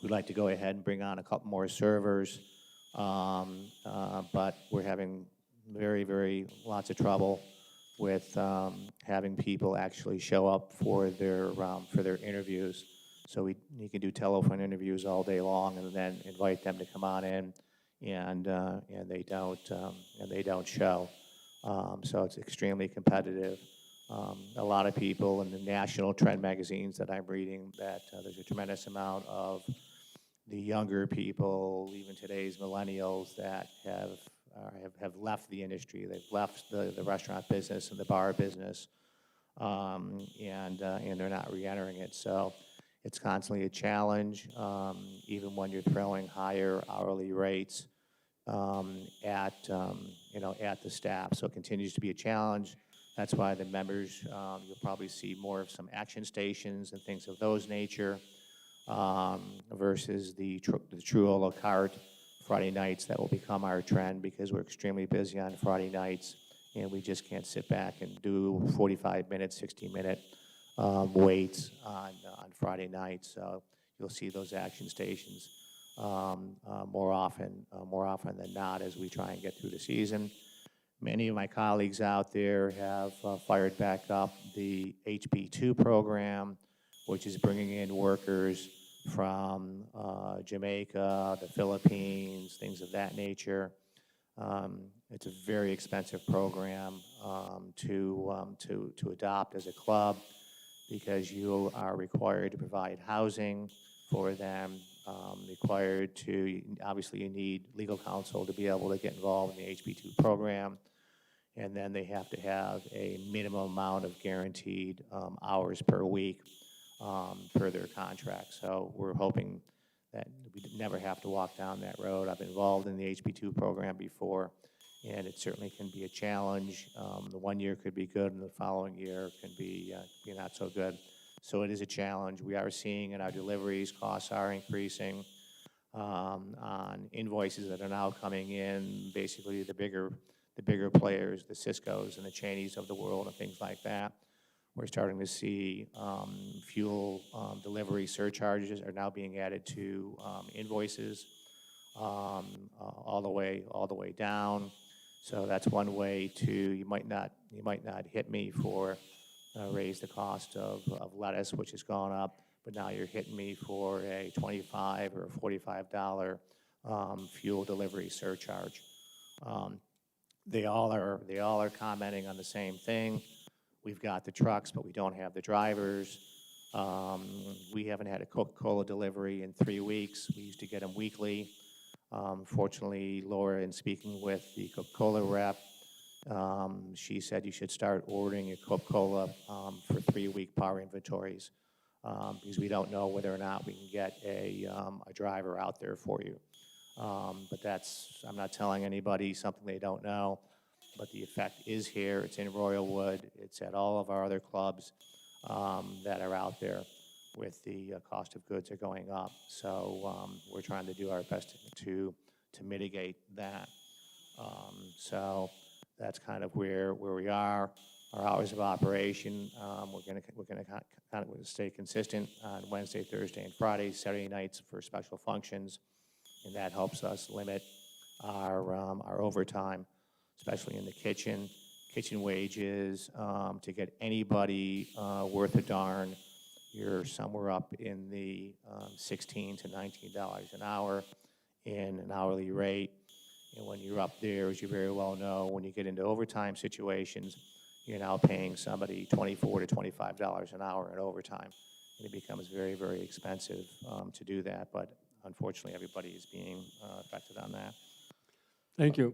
We'd like to go ahead and bring on a couple more servers, but we're having very lots of trouble with having people actually show up for their interviews. So you can do telephone interviews all day long, and then invite them to come on in, and they don't show. So it's extremely competitive. A lot of people in the national trend magazines that I'm reading, that there's a tremendous amount of the younger people, even today's millennials, that have left the industry. They've left the restaurant business and the bar business, and they're not re-entering it. So It's constantly a challenge, even when you're throwing higher hourly rates at, at the staff. So it continues to be a challenge. That's why the members, you'll probably see more of some action stations and things of those nature versus the true a la carte Friday nights that will become our trend because we're extremely busy on Friday nights and we just can't sit back and do 45-minute, 60-minute waits on Friday nights. So you'll see those action stations more often than not as we try and get through the season. Many of my colleagues out there have fired back up the HB2 program, which is bringing in workers from Jamaica, the Philippines, things of that nature. It's a very expensive program to adopt as a club because you are required to provide housing for them, required to, obviously you need legal counsel to be able to get involved in the HB2 program, and then they have to have a minimum amount of guaranteed hours per week per their contract. So we're hoping that we never have to walk down that road. I've been involved in the HB2 program before, and it certainly can be a challenge. The one year could be good, and the following year can be not so good. So it is a challenge. We are seeing in our deliveries, costs are increasing on invoices that are now coming in, basically the bigger players, the Ciscos and the Cheneys of the world and things like that. We're starting to see fuel delivery surcharges are now being added to invoices all the way down. So that's one way to, you might not hit me for raise the cost of lettuce, which has gone up, but now you're hitting me for a $25 or $45 fuel delivery surcharge. They all are commenting on the same thing. We've got the trucks, but we don't have the drivers. We haven't had a Coca-Cola delivery in 3 weeks. We used to get them weekly. Fortunately, Laura, in speaking with the Coca-Cola rep, she said you should start ordering your Coca-Cola for 3-week power inventories because we don't know whether or not we can get a driver out there for you. But I'm not telling anybody something they don't know, but the effect is here. It's in Royalwood. It's at all of our other clubs that are out there with the cost of goods are going up. So we're trying to do our best to mitigate that. So that's kind of where we are. Our hours of operation, we're going to kind of stay consistent on Wednesday, Thursday, and Friday, Saturday nights for special functions, and that helps us limit our overtime, especially in the kitchen wages. To get anybody worth a darn, you're somewhere up in the $16 to $19 an hour in an hourly rate. And when you're up there, as you very well know, when you get into overtime situations, you're now paying somebody $24 to $25 an hour in overtime. And it becomes very, very expensive to do that. But unfortunately, everybody is being affected on that. Thank you.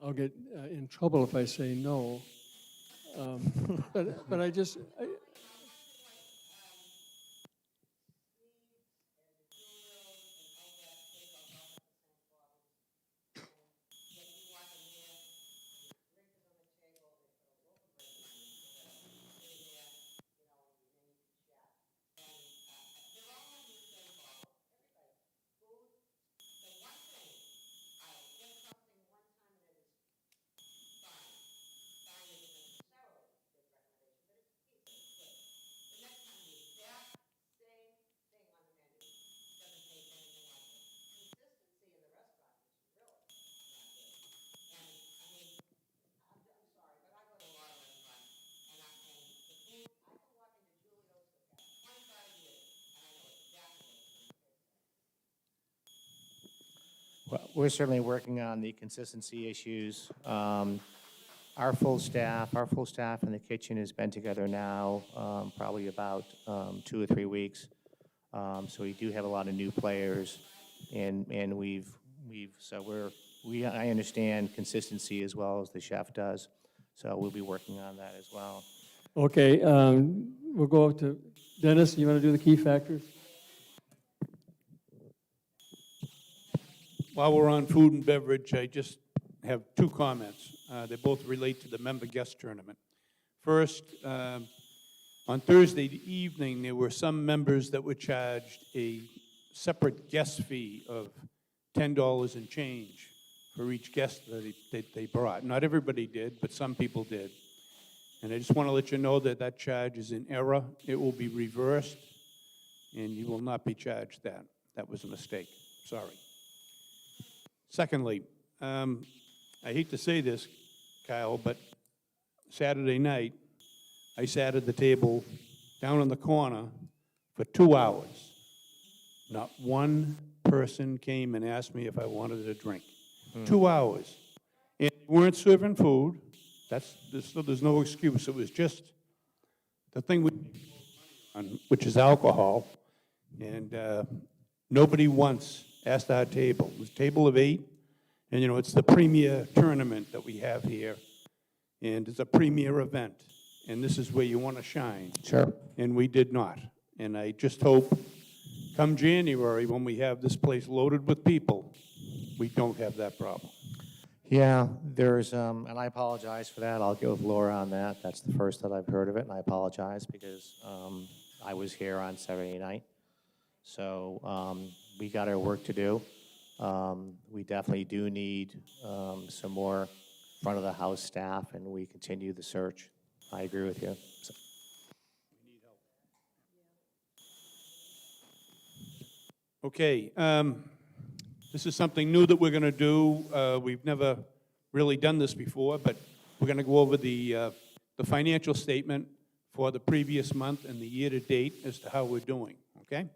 I'll get in trouble if I say no. But I just, Well, we're certainly working on the consistency issues. Our full staff in the kitchen has been together now probably about 2 or 3 weeks. So we do have a lot of new players, and we're I understand consistency as well as the chef does, so we'll be working on that as well. Okay, we'll go to Dennis, you want to do the key factors? While we're on food and beverage, I just have two comments. They both relate to the member guest tournament. First, on Thursday evening, there were some members that were charged a separate guest fee of $10 and change for each guest that they brought. Not everybody did, but some people did. And I just want to let you know that that charge is in error. It will be reversed, and you will not be charged that. That was a mistake. Sorry. Secondly, I hate to say this, Kyle, but Saturday night, I sat at the table down in the corner for 2 hours. Not one person came and asked me if I wanted a drink. 2 hours. And they weren't serving food. There's no excuse. It was just the thing we on, which is alcohol. And nobody once asked our table. It was a table of 8. And, you know, it's the premier tournament that we have here. And it's a premier event. And this is where you want to shine. Sure. And we did not. And I just hope come January, when we have this place loaded with people, we don't have that problem. Yeah, there's, and I apologize for that. I'll go with Laura on that. That's the first that I've heard of it, and I apologize because I was here on Saturday night. So we got our work to do. We definitely do need some more front of the house staff, and we continue the search. I agree with you. So. Okay, this is something new that we're going to do. We've never really done this before, but we're going to go over the financial statement for the previous month and the year-to-date as to how we're doing, okay?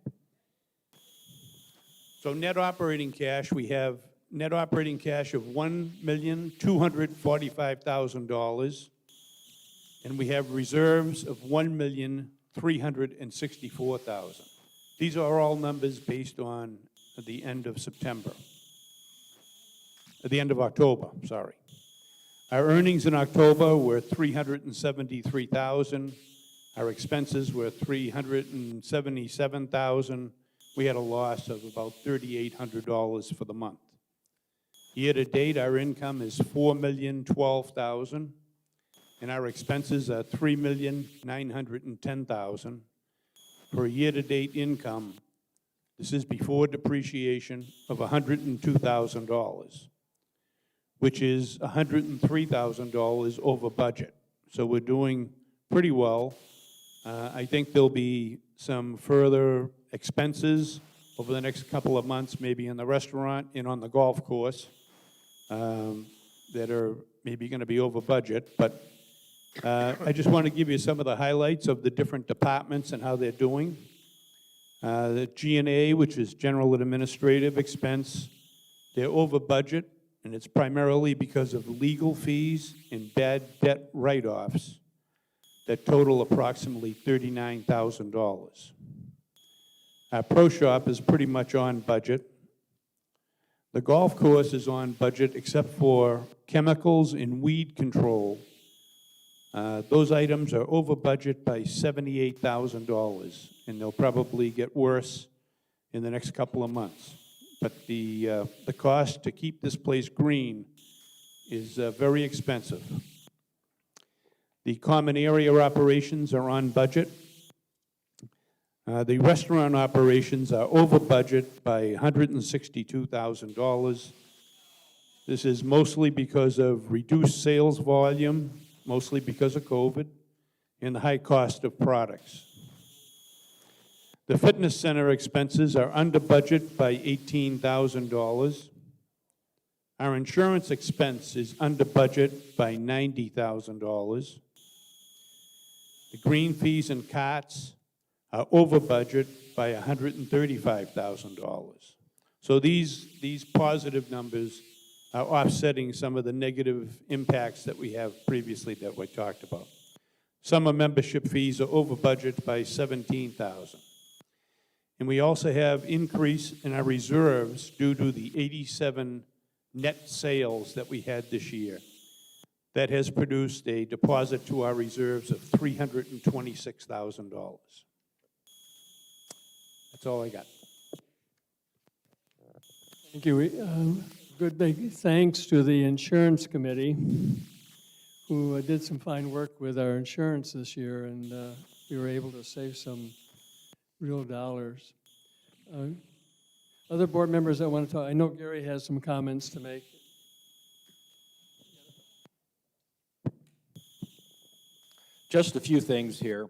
So net operating cash, we have net operating cash of $1,245,000, and we have reserves of $1,364,000. These are all numbers based on the end of September, at the end of October, sorry. Our earnings in October were $373,000. Our expenses were $377,000. We had a loss of about $3,800 for the month. Year-to-date, our income is $4,012,000, and our expenses are $3,910,000. For a year-to-date income, this is before depreciation, of $102,000, which is $103,000 over budget. So we're doing pretty well. I think there'll be some further expenses over the next couple of months, maybe in the restaurant and on the golf course, that are maybe going to be over budget. But I just want to give you some of the highlights of the different departments and how they're doing. The G&A, which is general and administrative expense, they're over budget, and it's primarily because of legal fees and bad debt write-offs that total approximately $39,000. Our pro shop is pretty much on budget. The golf course is on budget except for chemicals and weed control. Those items are over budget by $78,000, and they'll probably get worse in the next couple of months. But the cost to keep this place green is very expensive. The common area operations are on budget. The restaurant operations are over budget by $162,000. This is mostly because of reduced sales volume, mostly because of COVID, and the high cost of products. The fitness center expenses are under budget by $18,000. Our insurance expense is under budget by $90,000. The green fees and carts are over budget by $135,000. So these positive numbers are offsetting some of the negative impacts that we have previously that we talked about. Summer membership fees are over budget by $17,000. And we also have increase in our reserves due to the 87 net sales that we had this year. That has produced a deposit to our reserves of $326,000. That's all I got. Thank you. Good big thanks to the insurance committee, who did some fine work with our insurance this year, and we were able to save some real dollars. Other board members that want to talk, I know Gary has some comments to make. Just a few things here.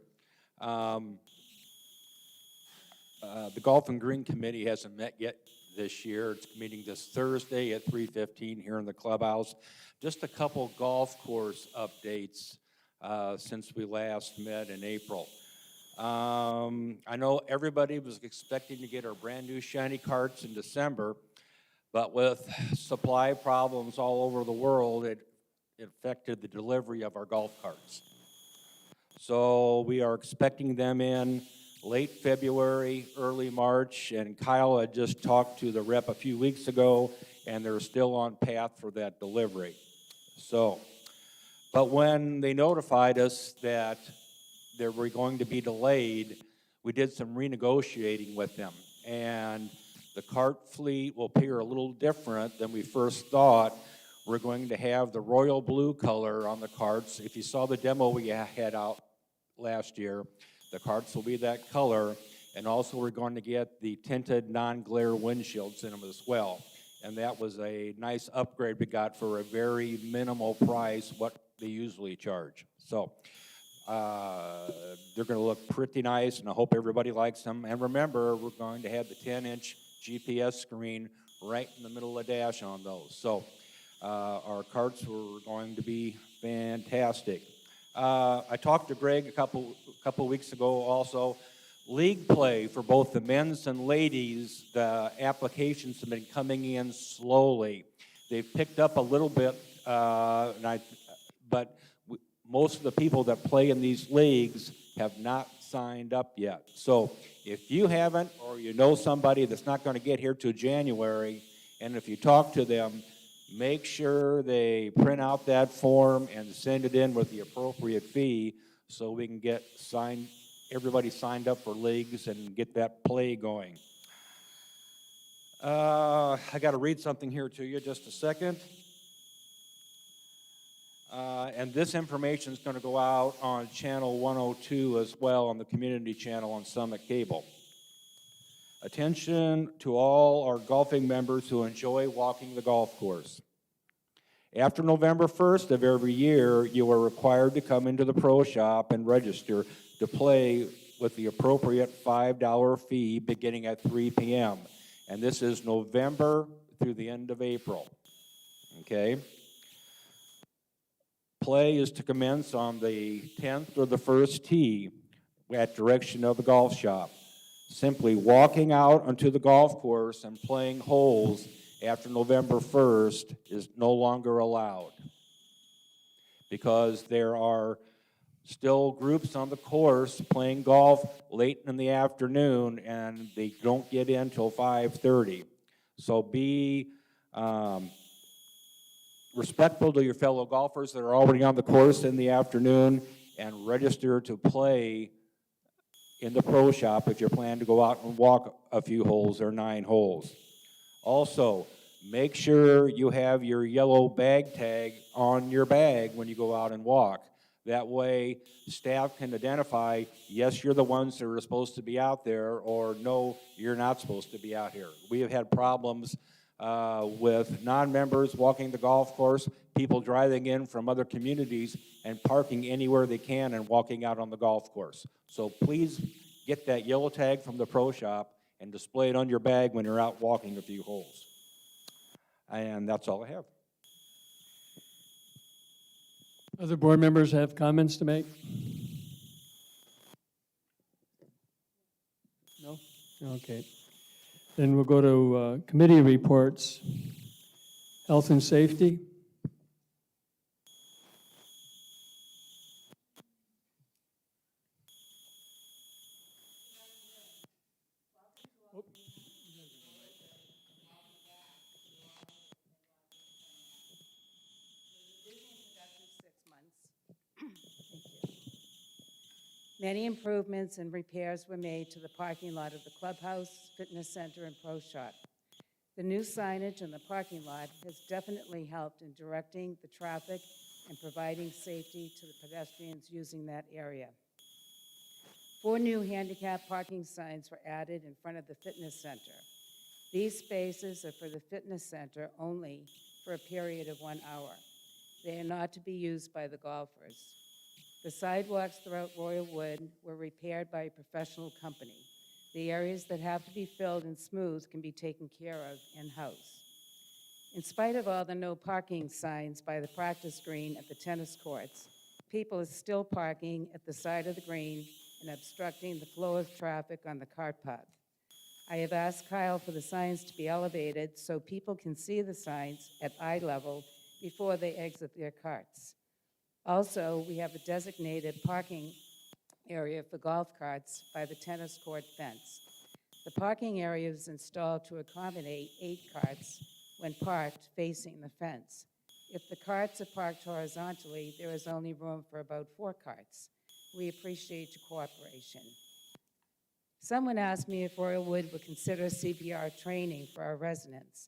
The Golf and Green Committee hasn't met yet this year. It's meeting this Thursday at 3:15 here in the clubhouse. Just a couple golf course updates since we last met in April. I know everybody was expecting to get our brand-new shiny carts in December, but with supply problems all over the world, it affected the delivery of our golf carts. So we are expecting them in late February, early March, and Kyle had just talked to the rep a few weeks ago, and they're still on path for that delivery. So, but when they notified us that they were going to be delayed, we did some renegotiating with them, and the cart fleet will appear a little different than we first thought. We're going to have the royal blue color on the carts. If you saw the demo we had out last year, the carts will be that color, and also we're going to get the tinted non-glare windshields in them as well. And that was a nice upgrade we got for a very minimal price, what they usually charge. So they're going to look pretty nice, and I hope everybody likes them. And remember, we're going to have the 10-inch GPS screen right in the middle of the dash on those. So our carts were going to be fantastic. I talked to Greg a couple weeks ago also. League play for both the men's and ladies, the applications have been coming in slowly. They've picked up a little bit, but most of the people that play in these leagues have not signed up yet. So if you haven't, or you know somebody that's not going to get here till January, and if you talk to them, make sure they print out that form and send it in with the appropriate fee so we can get everybody signed up for leagues and get that play going. I got to read something here to you, just a second. And this information is going to go out on channel 102 as well, on the community channel on Summit Cable. Attention to all our golfing members who enjoy walking the golf course. After November 1st of every year, you are required to come into the pro shop and register to play with the appropriate $5 fee beginning at 3 p.m. And this is November through the end of April. Okay? Play is to commence on the 10th or the first tee at direction of the golf shop. Simply walking out onto the golf course and playing holes after November 1st is no longer allowed, because there are still groups on the course playing golf late in the afternoon, and they don't get in till 5:30. So be respectful to your fellow golfers that are already on the course in the afternoon, and register to play in the pro shop if you plan to go out and walk a few holes or 9 holes. Also, make sure you have your yellow bag tag on your bag when you go out and walk. That way, staff can identify, yes, you're the ones that are supposed to be out there, or no, you're not supposed to be out here. We have had problems with non-members walking the golf course, people driving in from other communities and parking anywhere they can and walking out on the golf course. So please get that yellow tag from the pro shop and display it on your bag when you're out walking a few holes. And that's all I have. Other board members have comments to make? No? Okay. Then we'll go to committee reports. Health and safety. Many improvements and repairs were made to the parking lot of the clubhouse, fitness center, and pro shop. The new signage in the parking lot has definitely helped in directing the traffic and providing safety to the pedestrians using that area. 4 new handicap parking signs were added in front of the fitness center. These spaces are for the fitness center only for a period of 1 hour. They are not to be used by the golfers. The sidewalks throughout Royal Wood were repaired by a professional company. The areas that have to be filled and smoothed can be taken care of in-house. In spite of all the no parking signs by the practice green at the tennis courts, people are still parking at the side of the green and obstructing the flow of traffic on the cart path. I have asked Kyle for the signs to be elevated so people can see the signs at eye level before they exit their carts. Also, we have a designated parking area for golf carts by the tennis court fence. The parking area is installed to accommodate 8 carts when parked facing the fence. If the carts are parked horizontally, there is only room for about 4 carts. We appreciate your cooperation. Someone asked me if Royal Wood would consider CPR training for our residents.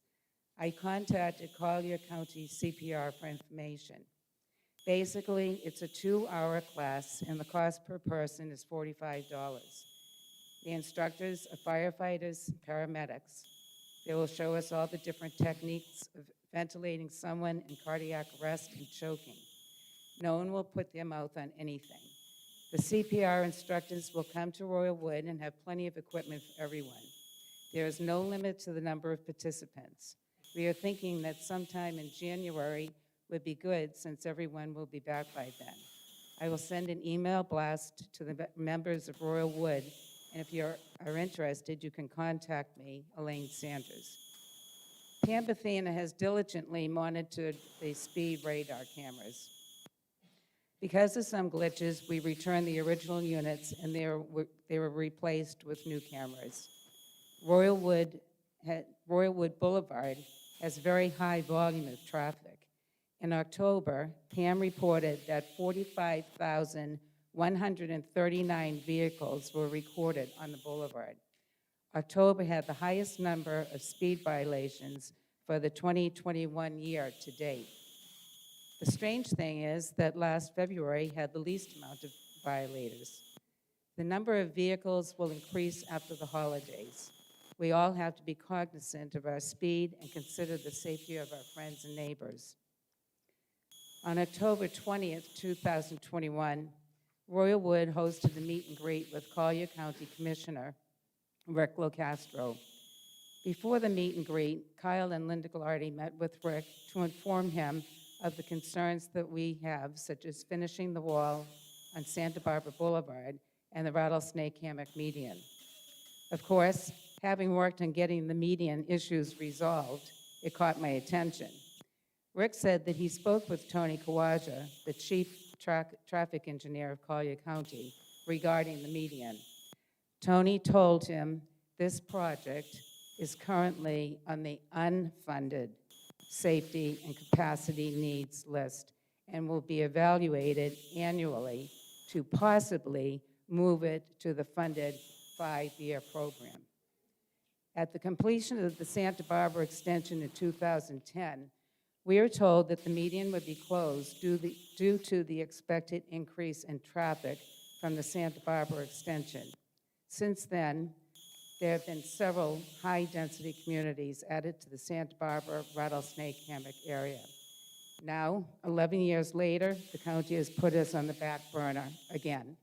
I contacted Collier County CPR for information. Basically, it's a 2-hour class, and the cost per person is $45. The instructors are firefighters and paramedics. They will show us all the different techniques of ventilating someone in cardiac arrest and choking. No one will put their mouth on anything. The CPR instructors will come to Royal Wood and have plenty of equipment for everyone. There is no limit to the number of participants. We are thinking that sometime in January would be good since everyone will be back by then. I will send an email blast to the members of Royal Wood, and if you are interested, you can contact me, Elaine Sanders. Pam Bethena has diligently monitored the speed radar cameras. Because of some glitches, we returned the original units and they were replaced with new cameras. Royal Wood Boulevard has very high volume of traffic. In October, Pam reported that 45,139 vehicles were recorded on the boulevard. October had the highest number of speed violations for the 2021 year to date. The strange thing is that last February had the least amount of violators. The number of vehicles will increase after the holidays. We all have to be cognizant of our speed and consider the safety of our friends and neighbors. On October 20th, 2021, Royal Wood hosted a meet and greet with Collier County Commissioner Rick Locastro. Before the meet and greet, Kyle and Linda Glardy met with Rick to inform him of the concerns that we have, such as finishing the wall on Santa Barbara Boulevard and the Rattlesnake Hammock median. Of course, having worked on getting the median issues resolved, it caught my attention. Rick said that he spoke with Tony Kawaja, the chief traffic engineer of Collier County, regarding the median. Tony told him this project is currently on the unfunded safety and capacity needs list and will be evaluated annually to possibly move it to the funded 5-year program. At the completion of the Santa Barbara extension in 2010, we are told that the median would be closed due to the expected increase in traffic from the Santa Barbara extension. Since then, there have been several high-density communities added to the Santa Barbara Rattlesnake Hammock area. Now, 11 years later, the county has put us on the back burner again.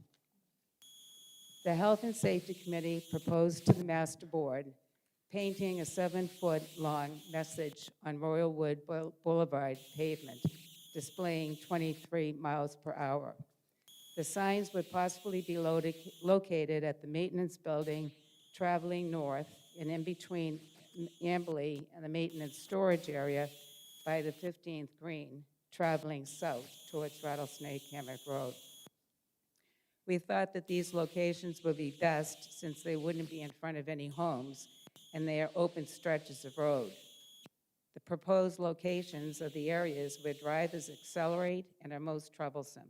The Health and Safety Committee proposed to the Master Board painting a 7-foot-long message on Royal Wood Boulevard pavement, displaying 23 miles per hour. The signs would possibly be located at the maintenance building traveling north and in between Amberley and the maintenance storage area by the 15th green, traveling south towards Rattlesnake Hammock Road. We thought that these locations would be best since they wouldn't be in front of any homes and they are open stretches of road. The proposed locations are the areas where drivers accelerate and are most troublesome.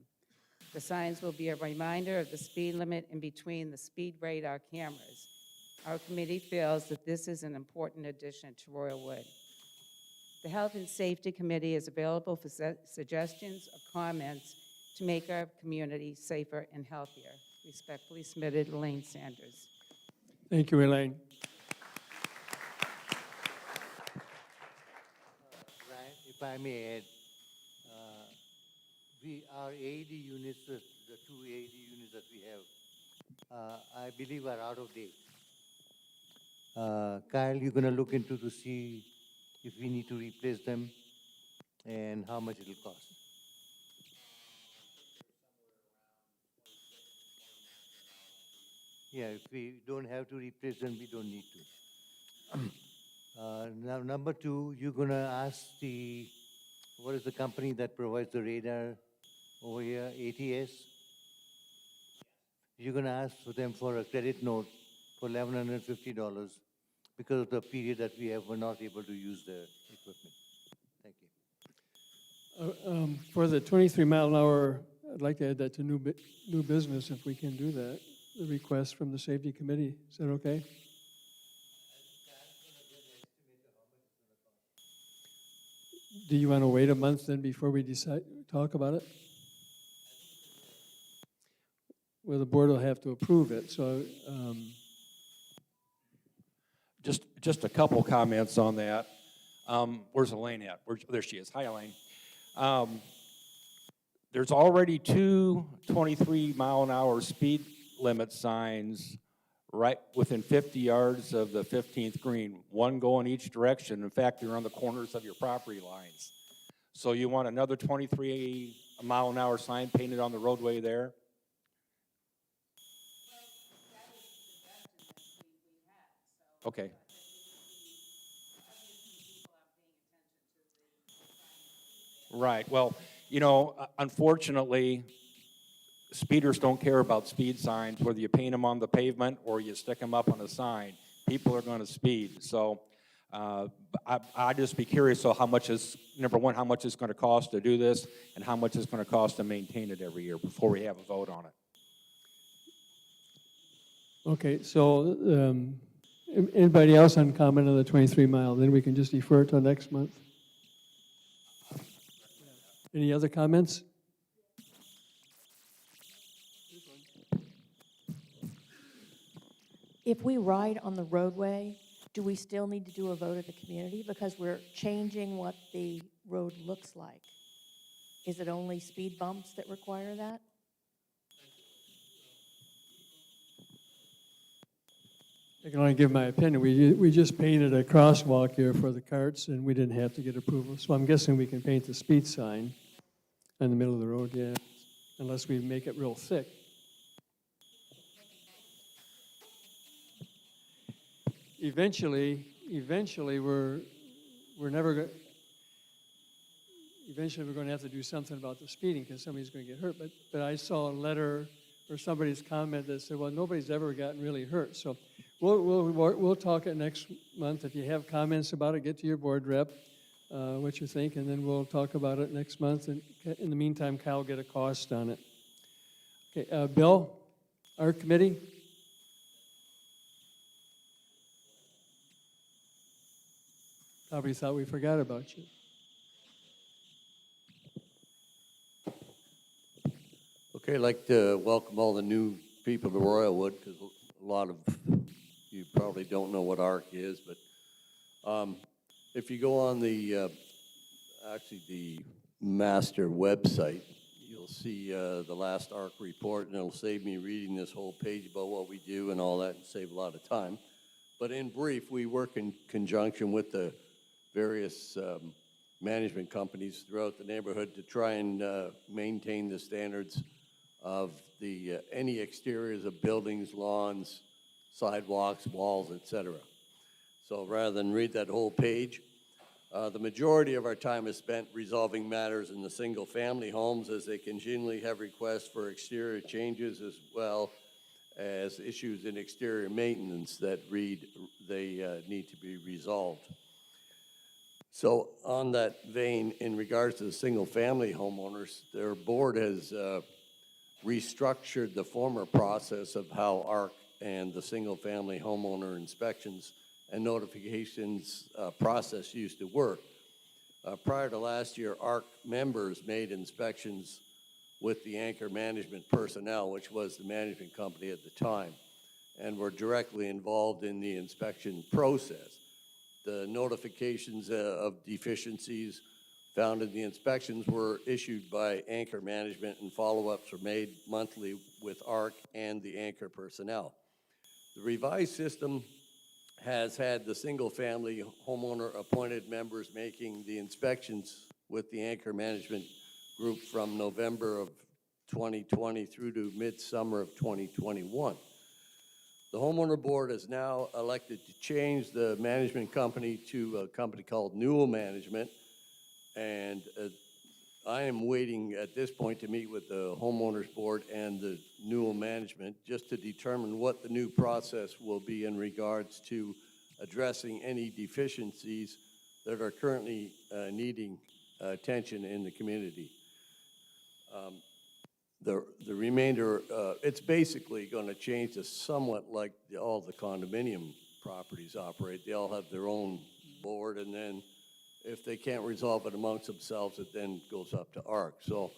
The signs will be a reminder of the speed limit in between the speed radar cameras. Our committee feels that this is an important addition to Royalwood. The Health and Safety Committee is available for suggestions or comments to make our community safer and healthier. Respectfully submitted, Elaine Sanders. Thank you, Elaine. Ryan, if I may add, our AED units, the two AED units that we have, I believe are out of date. Kyle, you're gonna look into to see if we need to replace them and how much it'll cost. Yeah, if we don't have to replace them, we don't need to. Now, number two, you're gonna ask what is the company that provides the radar over here, ATS? You're gonna ask for them for a credit note for $1,150 because of the period that were not able to use the equipment. Thank you. For the 23 mile an hour, I'd like to add that to new business if we can do that. The request from the safety committee. Is that okay? Do you want to wait a month then before we talk about it? Well, the board will have to approve it, so. Just a couple comments on that. Where's Elaine at? There she is. Hi, Elaine. There's already two 23 mile an hour speed limit signs right within 50 yards of the 15th green, one going each direction. In fact, they're on the corners of your property lines. So you want another 23 mile an hour sign painted on the roadway there? Okay. Right. Well, you know, unfortunately, speeders don't care about speed signs, whether you paint them on the pavement or you stick them up on a sign. People are going to speed. So I'd just be curious, so how much is, number one, how much it's going to cost to do this, and how much it's going to cost to maintain it every year before we have a vote on it. Okay, so anybody else on comment on the 23 mile? Then we can just defer till next month. Any other comments? If we ride on the roadway, do we still need to do a vote of the community? Because we're changing what the road looks like. Is it only speed bumps that require that? I can only give my opinion. We just painted a crosswalk here for the carts, and we didn't have to get approval. So I'm guessing we can paint the speed sign in the middle of the road, yeah, unless we make it real thick. Eventually we're never going. Eventually, we're going to have to do something about the speeding because somebody's going to get hurt. But I saw a letter or somebody's comment that said, well, nobody's ever gotten really hurt. So we'll talk it next month. If you have comments about it, get to your board rep, what you think, and then we'll talk about it next month. And in the meantime, Kyle will get a cost on it. Okay, Bill, our committee. Probably thought we forgot about you. Okay, I'd like to welcome all the new people to Royalwood, because a lot of you probably don't know what ARC is, but if you go on the master website, you'll see the last ARC report, and it'll save me reading this whole page about what we do and all that, and save a lot of time. But in brief, we work in conjunction with the various management companies throughout the neighborhood to try and maintain the standards of any exteriors of buildings, lawns, sidewalks, walls, etc. So rather than read that whole page, the majority of our time is spent resolving matters in the single-family homes, as they continually have requests for exterior changes, as well as issues in exterior maintenance that they need to be resolved. So on that vein, in regards to the single-family homeowners, their board has restructured the former process of how ARC and the single-family homeowner inspections and notifications process used to work. Prior to last year, ARC members made inspections with the anchor management personnel, which was the management company at the time, and were directly involved in the inspection process. The notifications of deficiencies found in the inspections were issued by anchor management, and follow-ups were made monthly with ARC and the anchor personnel. The revised system has had the single-family homeowner-appointed members making the inspections with the anchor management group from November of 2020 through to midsummer of 2021. The homeowner board has now elected to change the management company to a company called Newell Management, and I am waiting at this point to meet with the homeowners board and the Newell Management just to determine what the new process will be in regards to addressing any deficiencies that are currently needing attention in the community. The remainder, it's basically going to change to somewhat like all the condominium properties operate. They all have their own board, and then if they can't resolve it amongst themselves, it then goes up to ARC. So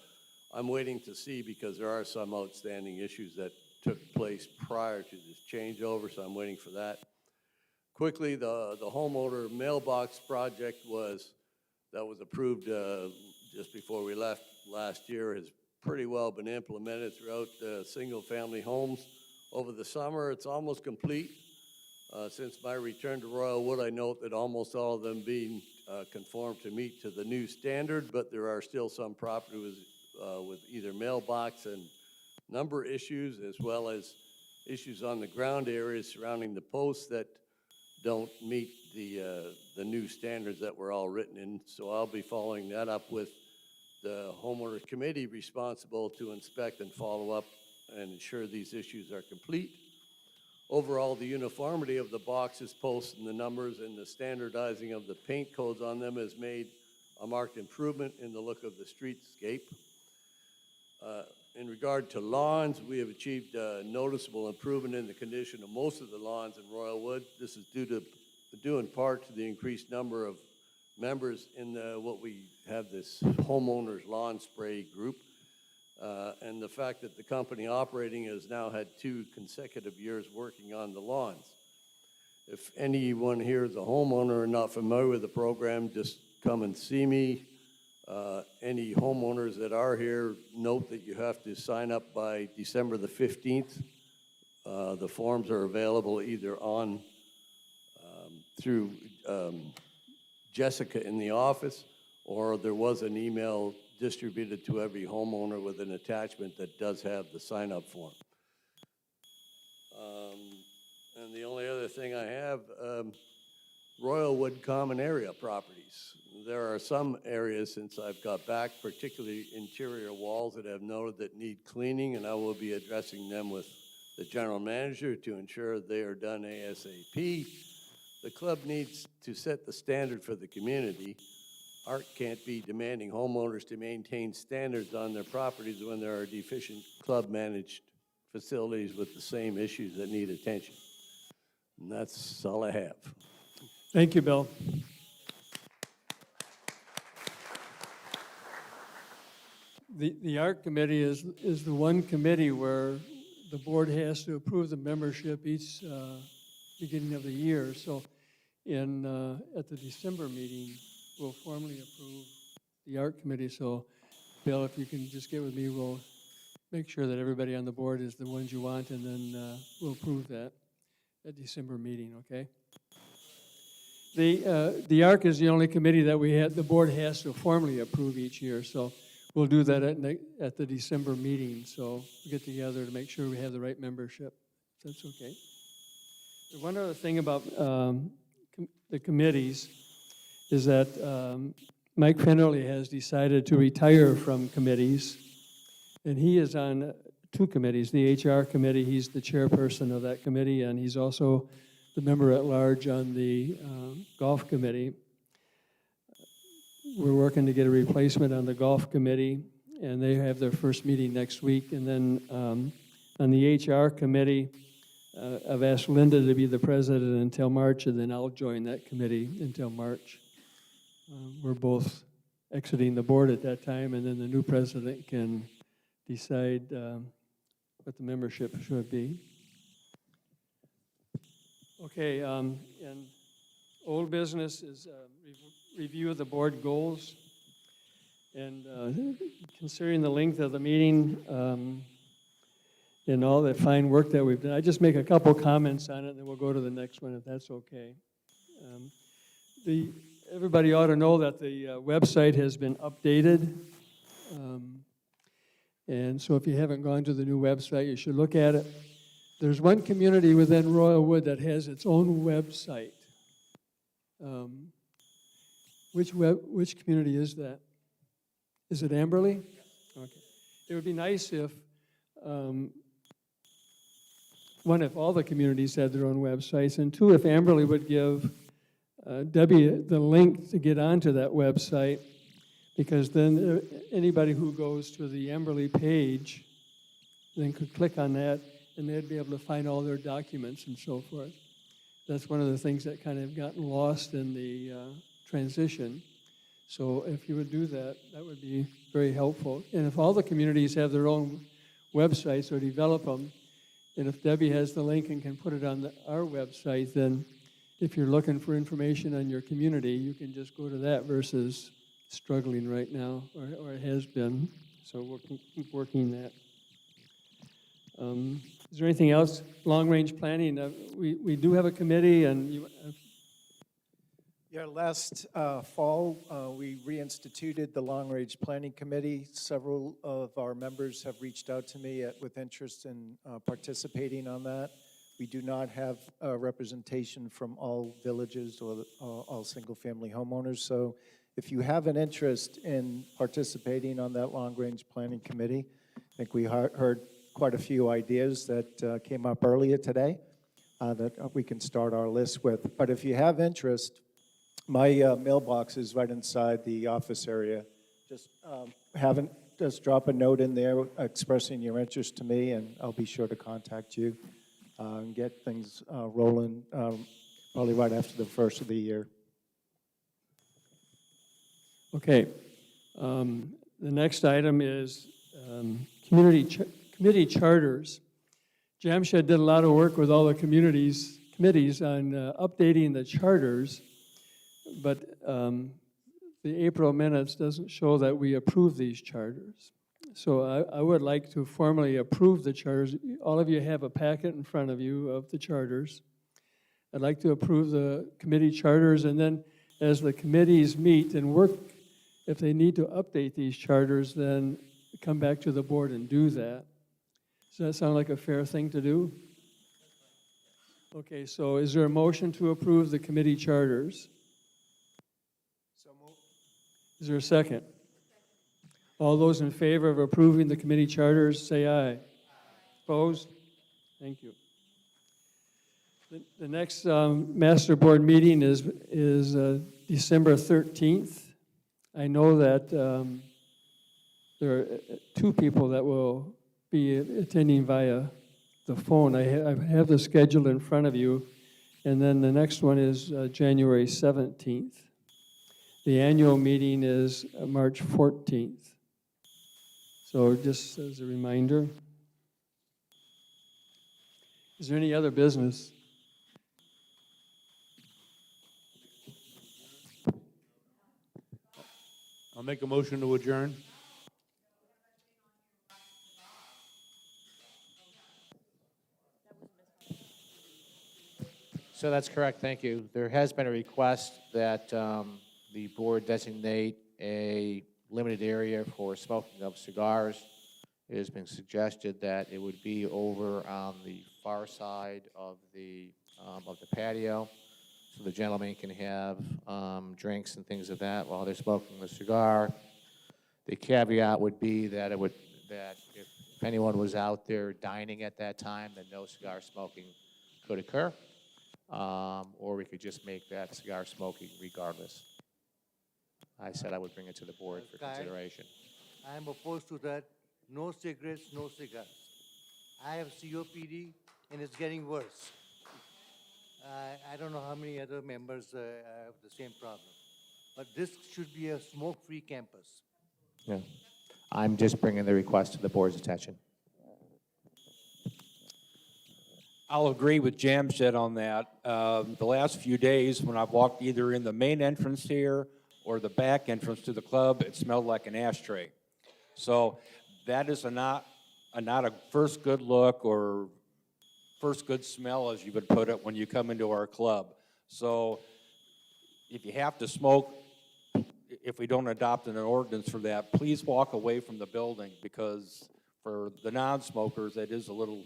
I'm waiting to see, because there are some outstanding issues that took place prior to this changeover, so I'm waiting for that. Quickly, the homeowner mailbox project that was approved just before we left last year has pretty well been implemented throughout single-family homes. Over the summer, it's almost complete. Since my return to Royal Wood, I note that almost all of them being conform to meet to the new standard, but there are still some properties with either mailbox and number issues, as well as issues on the ground areas surrounding the posts that don't meet the new standards that were all written in. So I'll be following that up with the homeowners committee responsible to inspect and follow up and ensure these issues are complete. Overall, the uniformity of the boxes, posts, and the numbers, and the standardizing of the paint codes on them has made a marked improvement in the look of the streetscape. In regard to lawns, we have achieved noticeable improvement in the condition of most of the lawns in Royal Wood. This is due in part to the increased number of members in what we have this homeowners lawn spray group, and the fact that the company operating has now had 2 consecutive years working on the lawns. If anyone here is a homeowner and not familiar with the program, just come and see me. Any homeowners that are here, note that you have to sign up by December the 15th. The forms are available either on through Jessica in the office, or there was an email distributed to every homeowner with an attachment that does have the sign-up form. And the only other thing I have, Royal Wood common area properties. There are some areas since I've got back, particularly interior walls, that I've noted that need cleaning, and I will be addressing them with the general manager to ensure they are done ASAP. The club needs to set the standard for the community. ARC can't be demanding homeowners to maintain standards on their properties when there are deficient club-managed facilities with the same issues that need attention. And that's all I have. Thank you, Bill. The ARC committee is the one committee where the board has to approve the membership each beginning of the year. So at the December meeting, we'll formally approve the ARC committee. So Bill, if you can just get with me, we'll make sure that everybody on the board is the ones you want, and then we'll approve that at December meeting, okay? The ARC is the only committee that the board has to formally approve each year, so we'll do that at the December meeting. So we'll get together to make sure we have the right membership, if that's okay. The one other thing about the committees is that Mike Fennerly has decided to retire from committees, and he is on 2 committees. The HR committee, he's the chairperson of that committee, and he's also the member at large on the golf committee. We're working to get a replacement on the golf committee, and they have their first meeting next week. And then on the HR committee, I've asked Linda to be the president until March, and then I'll join that committee until March. We're both exiting the board at that time, and then the new president can decide what the membership should be. Okay, and old business is review of the board goals. And considering the length of the meeting and all the fine work that we've done, I just make a couple comments on it, and then we'll go to the next one, if that's okay. Everybody ought to know that the website has been updated. And so if you haven't gone to the new website, you should look at it. There's one community within Royalwood that has its own website. Which community is that? Is it Amberley? Okay. It would be nice if, one, if all the communities had their own websites, and two, if Amberley would give Debbie the link to get onto that website, because then anybody who goes to the Amberley page then could click on that, and they'd be able to find all their documents and so forth. That's one of the things that kind of gotten lost in the transition. So if you would do that, that would be very helpful. And if all the communities have their own websites or develop them, and if Debbie has the link and can put it on our website, then if you're looking for information on your community, you can just go to that versus struggling right now, or it has been. So we'll keep working that. Is there anything else? Long-range planning, we do have a committee, and you... Yeah, last fall, we reinstituted the Long Range Planning Committee. Several of our members have reached out to me with interest in participating on that. We do not have representation from all villages or all single-family homeowners. So if you have an interest in participating on that Long Range Planning Committee, I think we heard quite a few ideas that came up earlier today that we can start our list with. But if you have interest, my mailbox is right inside the office area. Just drop a note in there expressing your interest to me, and I'll be sure to contact you and get things rolling probably right after the first of the year. Okay. The next item is committee charters. Jamshed did a lot of work with all the committees on updating the charters, but the April minutes doesn't show that we approve these charters. So I would like to formally approve the charters. All of you have a packet in front of you of the charters. I'd like to approve the committee charters, and then as the committees meet and work, if they need to update these charters, then come back to the board and do that. Does that sound like a fair thing to do? Okay, so is there a motion to approve the committee charters? So moved. Is there a second? All those in favor of approving the committee charters, say aye. Opposed? Thank you. The next master board meeting is December 13th. I know that there are two people that will be attending via the phone. I have the schedule in front of you, and then the next one is January 17th. The annual meeting is March 14th. So just as a reminder. Is there any other business? I'll make a motion to adjourn. So that's correct, thank you. There has been a request that the board designate a limited area for smoking of cigars. It has been suggested that it would be over on the far side of the patio, so the gentleman can have drinks and things of that while they're smoking the cigar. The caveat would be that if anyone was out there dining at that time, then no cigar smoking could occur. Or we could just make that cigar smoking regardless. I said I would bring it to the board for consideration. I am opposed to that. No cigarettes, no cigars. I have COPD and it's getting worse. I don't know how many other members have the same problem. But this should be a smoke-free campus. Yeah. I'm just bringing the request to the board's attention. I'll agree with Jamshed on that. The last few days, when I've walked either in the main entrance here or the back entrance to the club, it smelled like an ashtray. So that is not a first good look or first good smell, as you would put it, when you come into our club. So if you have to smoke, if we don't adopt an ordinance for that, please walk away from the building, because for the non-smokers, it is a little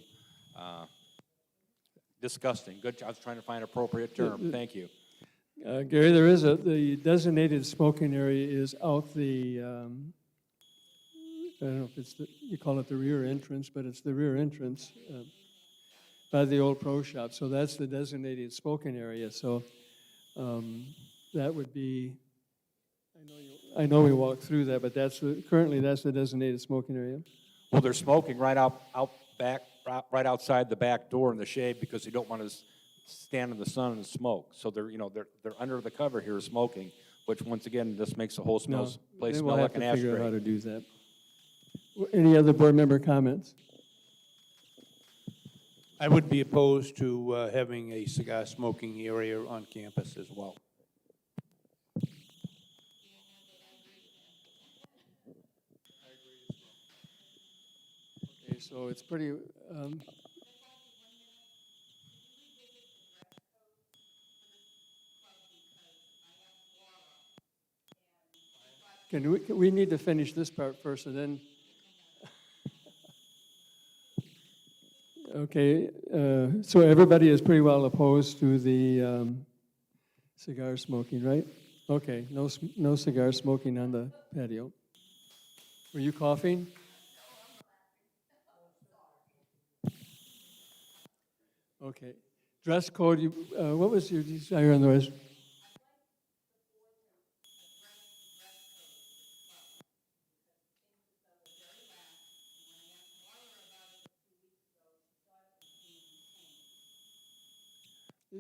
disgusting. Good, I was trying to find an appropriate term. Thank you. Gary, the designated smoking area is out the, I don't know if it's you call it the rear entrance, but it's the rear entrance by the old pro shop. So that's the designated smoking area. So that would be, I know we walked through that, but currently that's the designated smoking area. Well, they're smoking right out back, right outside the back door in the shade, because they don't want to stand in the sun and smoke. So they're under the cover here smoking, which once again, this makes the whole place Then smell we'll like have an to figure out how ashtray. to do that. Any other board member comments? I would be opposed to having a cigar smoking area on campus as well. Okay, so it's pretty, we need to finish this part first, and then, okay, so everybody is pretty well opposed to the cigar smoking, right? Okay, no cigar smoking on the patio. Were you coughing? Okay. Dress code, what was your desire on the rest?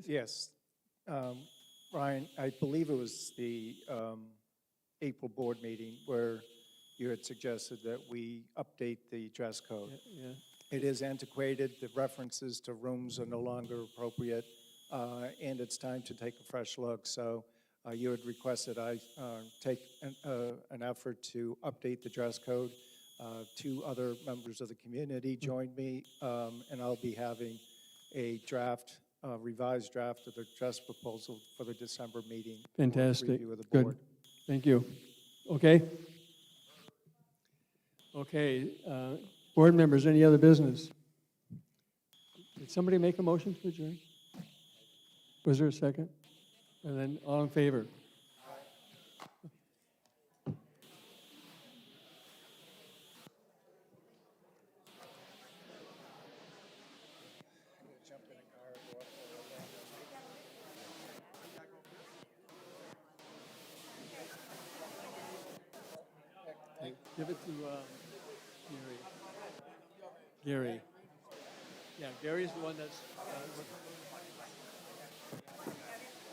Yes. Ryan, I believe it was the April board meeting where you had suggested that we update the dress code. Yeah. It is antiquated, the references to rooms are no longer appropriate, and it's time to take a fresh look. So you had requested I take an effort to update the dress code. Two other members of the community joined me, and I'll be having a draft, revised draft of the dress proposal for the December meeting. for Fantastic. review of the Good. board. Thank you. Okay? Okay, board members, any other business? Did somebody make a motion to adjourn? Was there a second? And then all in favor? Give it to Gary. Gary. Yeah, Gary's the one that's,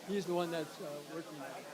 he's the one that's working on it.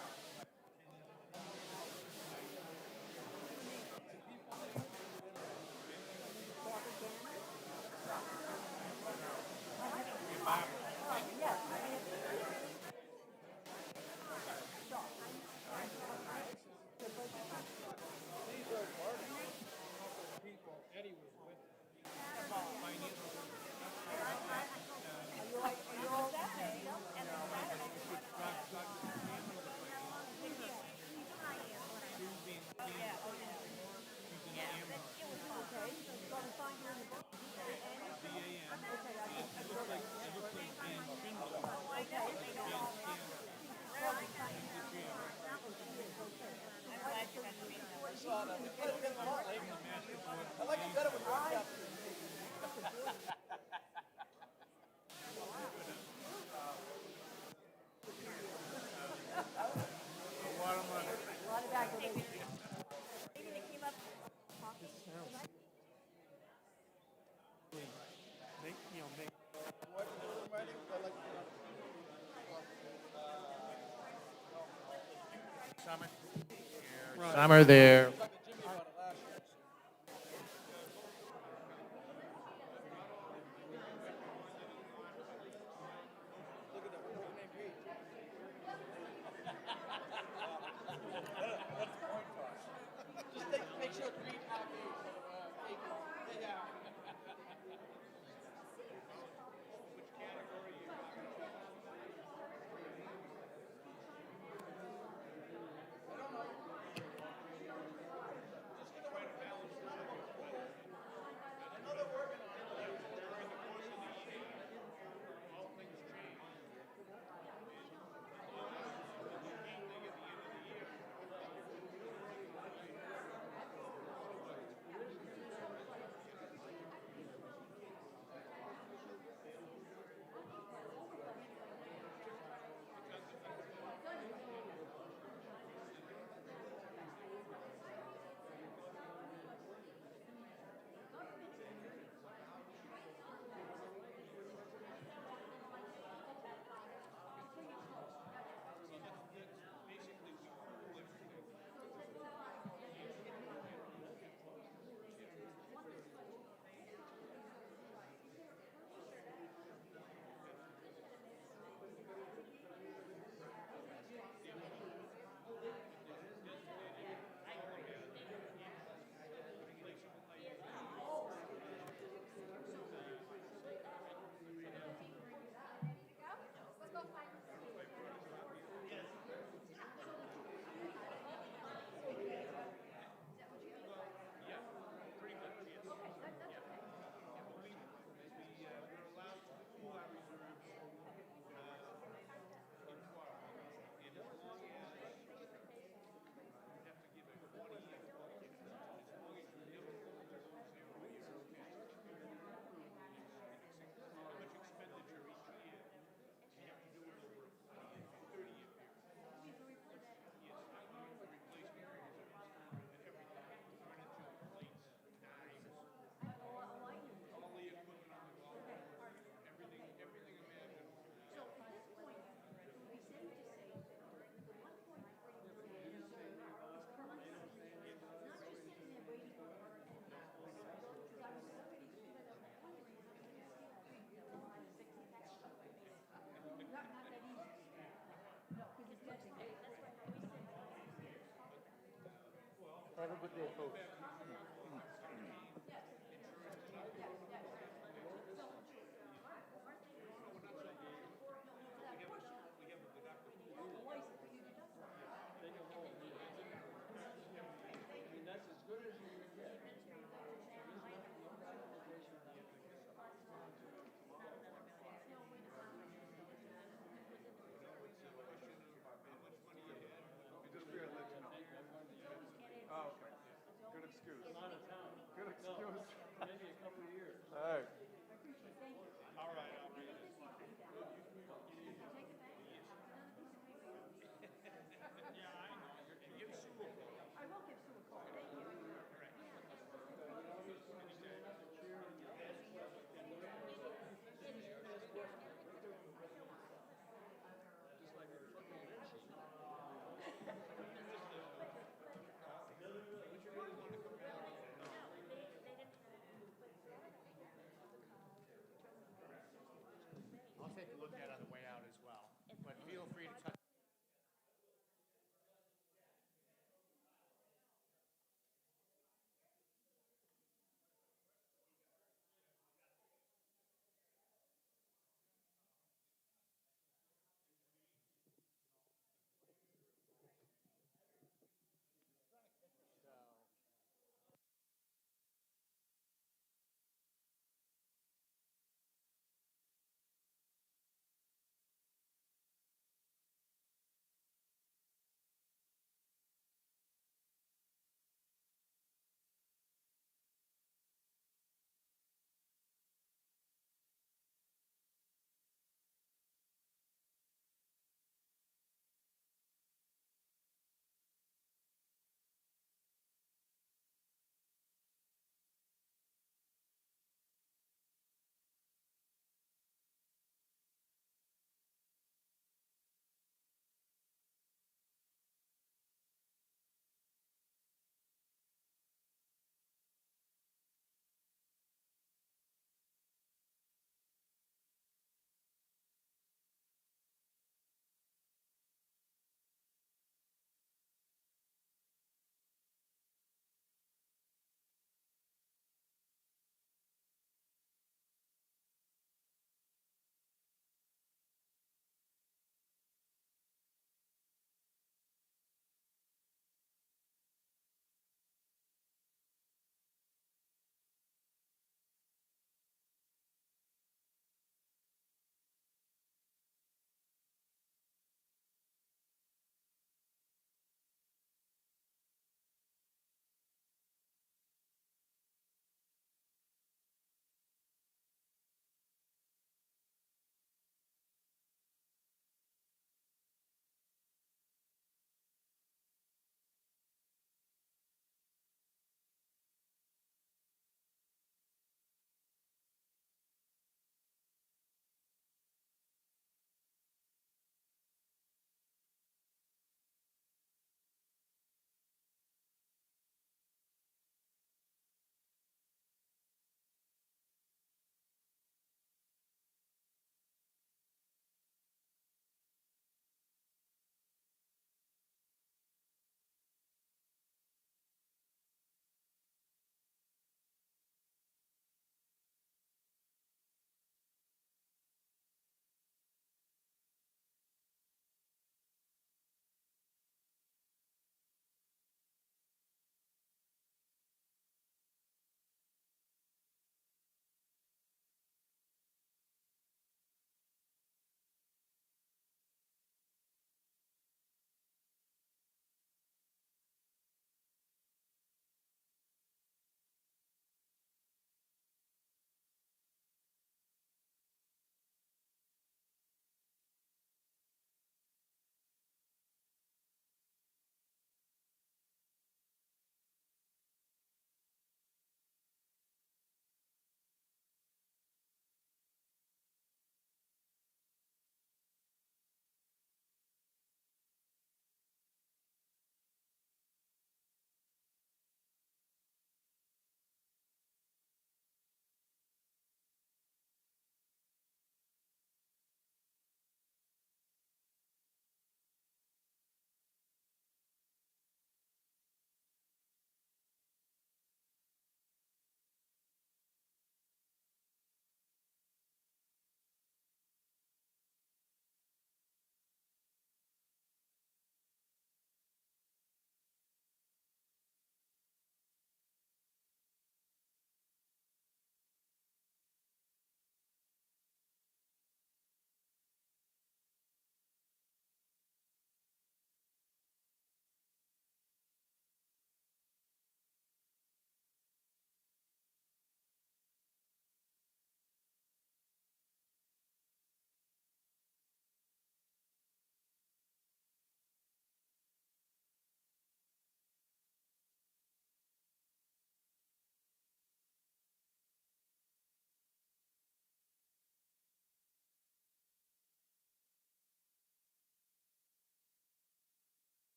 Summer there. Have a good day, folks.